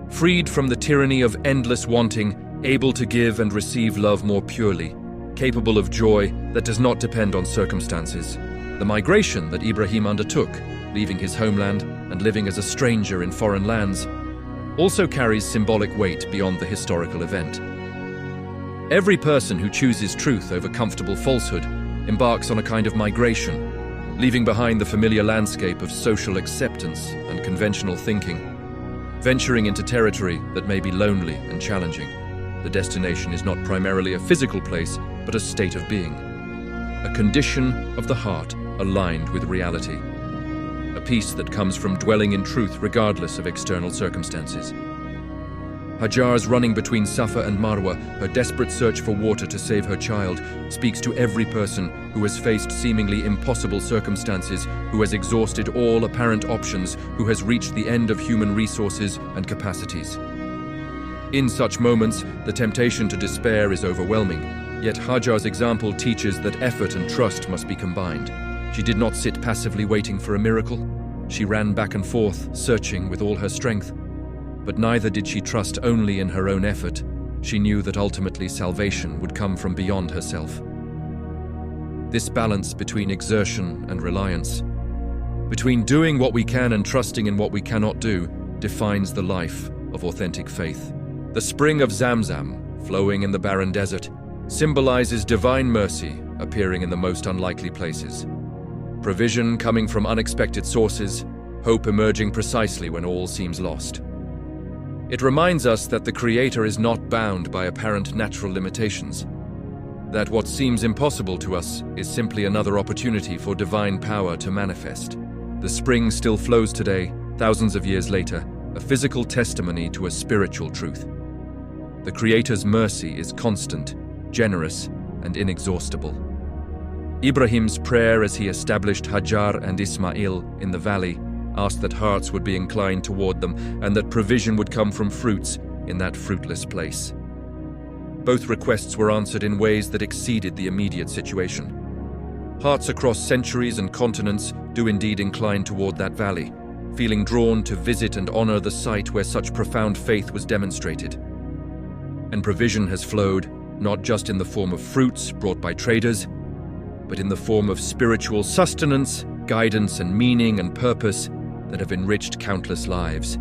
freed from the tyranny of endless wanting, able to give and receive love more purely, capable of joy that does not depend on circumstances. The migration that Ibrahim undertook, leaving his homeland and living as a stranger in foreign lands, also carries symbolic weight beyond the historical event. Every person who chooses truth over comfortable falsehood embarks on a kind of migration, leaving behind the familiar landscape of social acceptance and conventional thinking, venturing into territory that may be lonely and challenging. The destination is not primarily a physical place, but a state of being, a condition of the heart aligned with reality, a peace that comes from dwelling in truth regardless of external circumstances. Hajar's running between Safa and Marwa, her desperate search for water to save her child, speaks to every person who has faced seemingly impossible circumstances, who has exhausted all apparent options, who has reached the end of human resources and capacities. In such moments, the temptation to despair is overwhelming, yet Hajar's example teaches that effort and trust must be combined. She did not sit passively waiting for a miracle. She ran back and forth, searching with all her strength. But neither did she trust only in her own effort. She knew that ultimately salvation would come from beyond herself. This balance between exertion and reliance, between doing what we can and trusting in what we cannot do, defines the life of authentic faith. The spring of Zamzam, flowing in the barren desert, symbolizes divine mercy appearing in the most unlikely places. Provision coming from unexpected sources, hope emerging precisely when all seems lost. It reminds us that the Creator is not bound by apparent natural limitations, that what seems impossible to us is simply another opportunity for divine power to manifest. The spring still flows today, thousands of years later, a physical testimony to a spiritual truth. The Creator's mercy is constant, generous, and inexhaustible. Ibrahim's prayer as he established Hajar and Ismail in the valley asked that hearts would be inclined toward them and that provision would come from fruits in that fruitless place. Both requests were answered in ways that exceeded the immediate situation. Hearts across centuries and continents do indeed incline toward that valley, feeling drawn to visit and honor the site where such profound faith was demonstrated. And provision has flowed, not just in the form of fruits brought by traders, but in the form of spiritual sustenance, guidance and meaning and purpose that have enriched countless lives.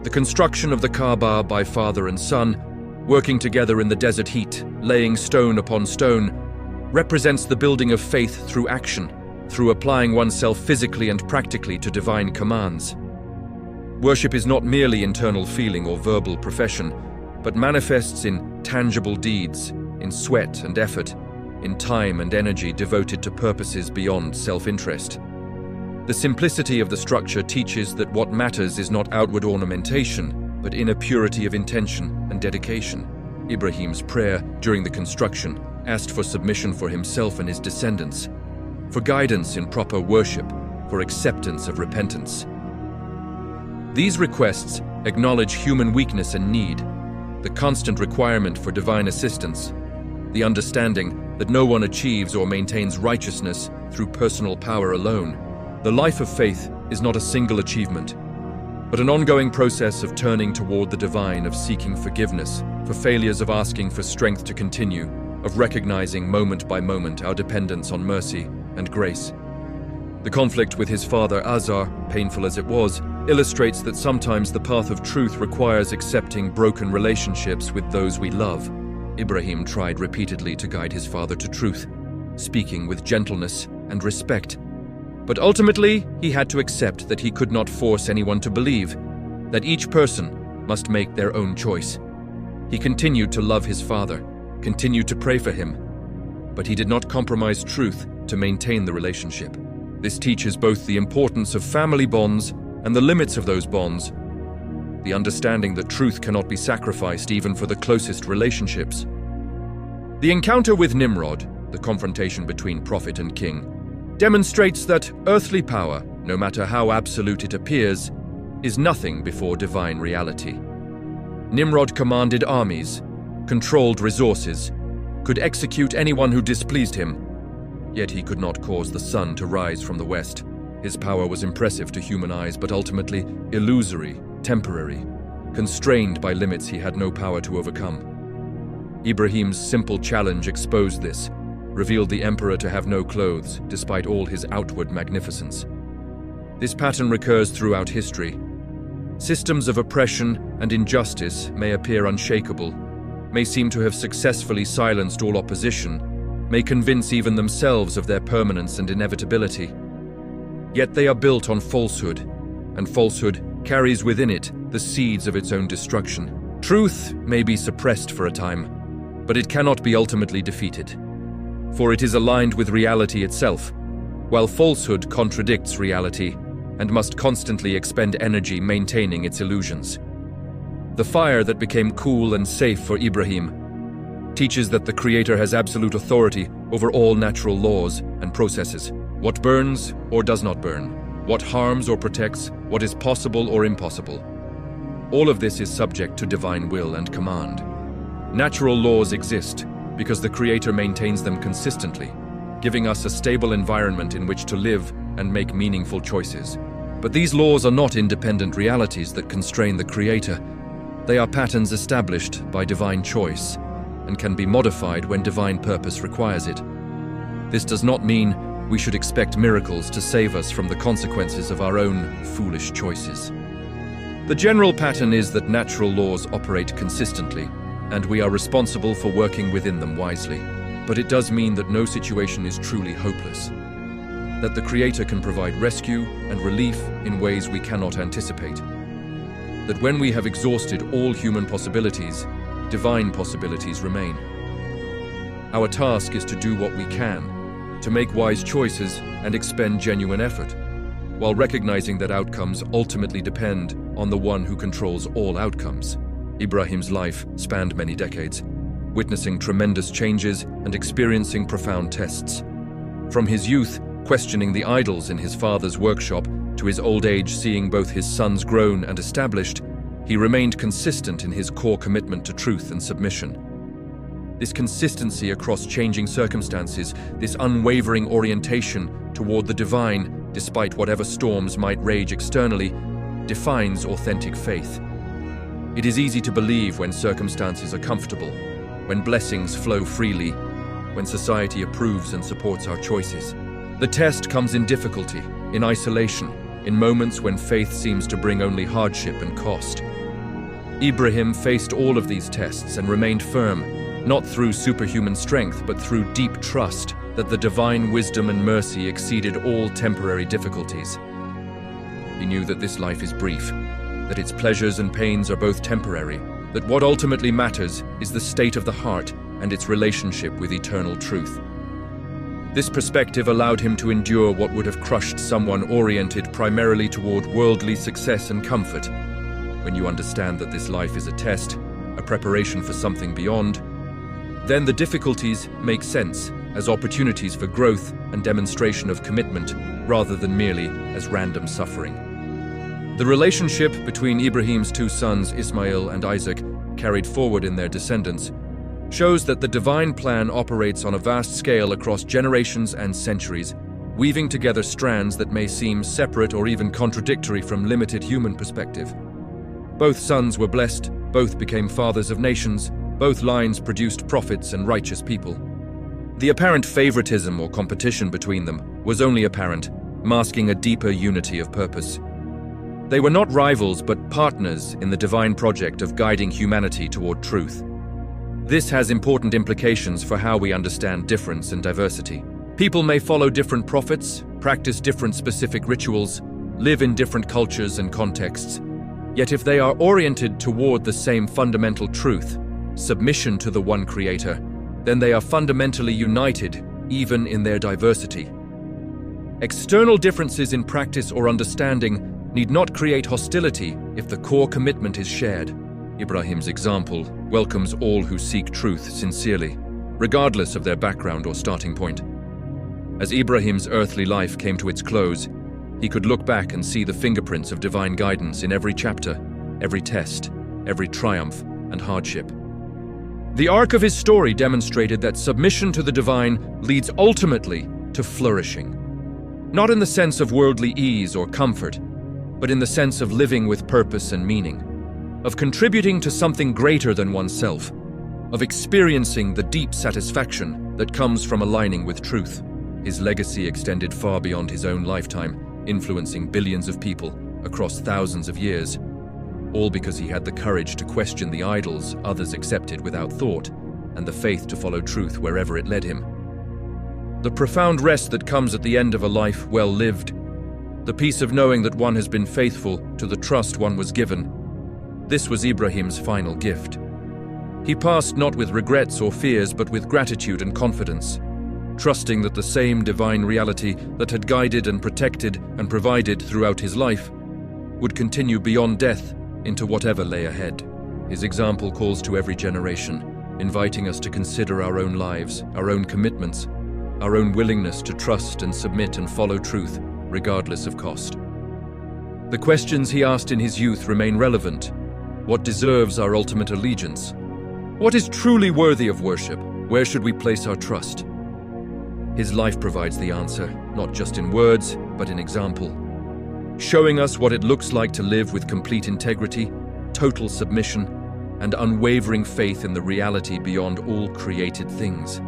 The construction of the Kaaba by father and son, working together in the desert heat, laying stone upon stone, represents the building of faith through action, through applying oneself physically and practically to divine commands. Worship is not merely internal feeling or verbal profession, but manifests in tangible deeds, in sweat and effort, in time and energy devoted to purposes beyond self-interest. The simplicity of the structure teaches that what matters is not outward ornamentation, but inner purity of intention and dedication. Ibrahim's prayer during the construction asked for submission for himself and his descendants, for guidance in proper worship, for acceptance of repentance. These requests acknowledge human weakness and need, the constant requirement for divine assistance, the understanding that no one achieves or maintains righteousness through personal power alone. The life of faith is not a single achievement, but an ongoing process of turning toward the divine, of seeking forgiveness for failures, of asking for strength to continue, of recognizing moment by moment our dependence on mercy and grace. The conflict with his father Azar, painful as it was, illustrates that sometimes the path of truth requires accepting broken relationships with those we love. Ibrahim tried repeatedly to guide his father to truth, speaking with gentleness and respect. But ultimately, he had to accept that he could not force anyone to believe, that each person must make their own choice. He continued to love his father, continued to pray for him, but he did not compromise truth to maintain the relationship. This teaches both the importance of family bonds and the limits of those bonds, the understanding that truth cannot be sacrificed even for the closest relationships. The encounter with Nimrod, the confrontation between prophet and king, demonstrates that earthly power, no matter how absolute it appears, is nothing before divine reality. Nimrod commanded armies, controlled resources, could execute anyone who displeased him, yet he could not cause the sun to rise from the west. His power was impressive to human eyes, but ultimately illusory, temporary, constrained by limits he had no power to overcome. Ibrahim's simple challenge exposed this, revealed the emperor to have no clothes, despite all his outward magnificence. This pattern recurs throughout history. Systems of oppression and injustice may appear unshakable, may seem to have successfully silenced all opposition, may convince even themselves of their permanence and inevitability. Yet they are built on falsehood, and falsehood carries within it the seeds of its own destruction. Truth may be suppressed for a time, but it cannot be ultimately defeated, for it is aligned with reality itself, while falsehood contradicts reality and must constantly expend energy maintaining its illusions. The fire that became cool and safe for Ibrahim teaches that the Creator has absolute authority over all natural laws and processes. What burns or does not burn, what harms or protects, what is possible or impossible. All of this is subject to divine will and command. Natural laws exist because the Creator maintains them consistently, giving us a stable environment in which to live and make meaningful choices. But these laws are not independent realities that constrain the Creator. They are patterns established by divine choice and can be modified when divine purpose requires it. This does not mean we should expect miracles to save us from the consequences of our own foolish choices. The general pattern is that natural laws operate consistently, and we are responsible for working within them wisely. But it does mean that no situation is truly hopeless, that the Creator can provide rescue and relief in ways we cannot anticipate, that when we have exhausted all human possibilities, divine possibilities remain. Our task is to do what we can, to make wise choices and expend genuine effort, while recognizing that outcomes ultimately depend on the one who controls all outcomes. Ibrahim's life spanned many decades, witnessing tremendous changes and experiencing profound tests. From his youth, questioning the idols in his father's workshop, to his old age seeing both his sons grown and established, he remained consistent in his core commitment to truth and submission. This consistency across changing circumstances, this unwavering orientation toward the divine, despite whatever storms might rage externally, defines authentic faith. It is easy to believe when circumstances are comfortable, when blessings flow freely, when society approves and supports our choices. The test comes in difficulty, in isolation, in moments when faith seems to bring only hardship and cost. Ibrahim faced all of these tests and remained firm, not through superhuman strength, but through deep trust that the divine wisdom and mercy exceeded all temporary difficulties. He knew that this life is brief, that its pleasures and pains are both temporary, that what ultimately matters is the state of the heart and its relationship with eternal truth. This perspective allowed him to endure what would have crushed someone oriented primarily toward worldly success and comfort. When you understand that this life is a test, a preparation for something beyond, then the difficulties make sense as opportunities for growth and demonstration of commitment rather than merely as random suffering. The relationship between Ibrahim's two sons, Ismail and Isaac, carried forward in their descendants, shows that the divine plan operates on a vast scale across generations and centuries, weaving together strands that may seem separate or even contradictory from limited human perspective. Both sons were blessed, both became fathers of nations, both lines produced prophets and righteous people. The apparent favoritism or competition between them was only apparent, masking a deeper unity of purpose. They were not rivals but partners in the divine project of guiding humanity toward truth. This has important implications for how we understand difference and diversity. People may follow different prophets, practice different specific rituals, live in different cultures and contexts. Yet if they are oriented toward the same fundamental truth, submission to the one Creator, then they are fundamentally united, even in their diversity. External differences in practice or understanding need not create hostility if the core commitment is shared. Ibrahim's example welcomes all who seek truth sincerely, regardless of their background or starting point. As Ibrahim's earthly life came to its close, he could look back and see the fingerprints of divine guidance in every chapter, every test, every triumph and hardship. The arc of his story demonstrated that submission to the divine leads ultimately to flourishing. Not in the sense of worldly ease or comfort, but in the sense of living with purpose and meaning, of contributing to something greater than oneself, of experiencing the deep satisfaction that comes from aligning with truth. His legacy extended far beyond his own lifetime, influencing billions of people across thousands of years, all because he had the courage to question the idols others accepted without thought, and the faith to follow truth wherever it led him. The profound rest that comes at the end of a life well lived, the peace of knowing that one has been faithful to the trust one was given, this was Ibrahim's final gift. He passed not with regrets or fears, but with gratitude and confidence, trusting that the same divine reality that had guided and protected and provided throughout his life would continue beyond death into whatever lay ahead. His example calls to every generation, inviting us to consider our own lives, our own commitments, our own willingness to trust and submit and follow truth, regardless of cost. The questions he asked in his youth remain relevant. What deserves our ultimate allegiance? What is truly worthy of worship? Where should we place our trust? His life provides the answer, not just in words, but in example, showing us what it looks like to live with complete integrity, total submission, and unwavering faith in the reality beyond all created things.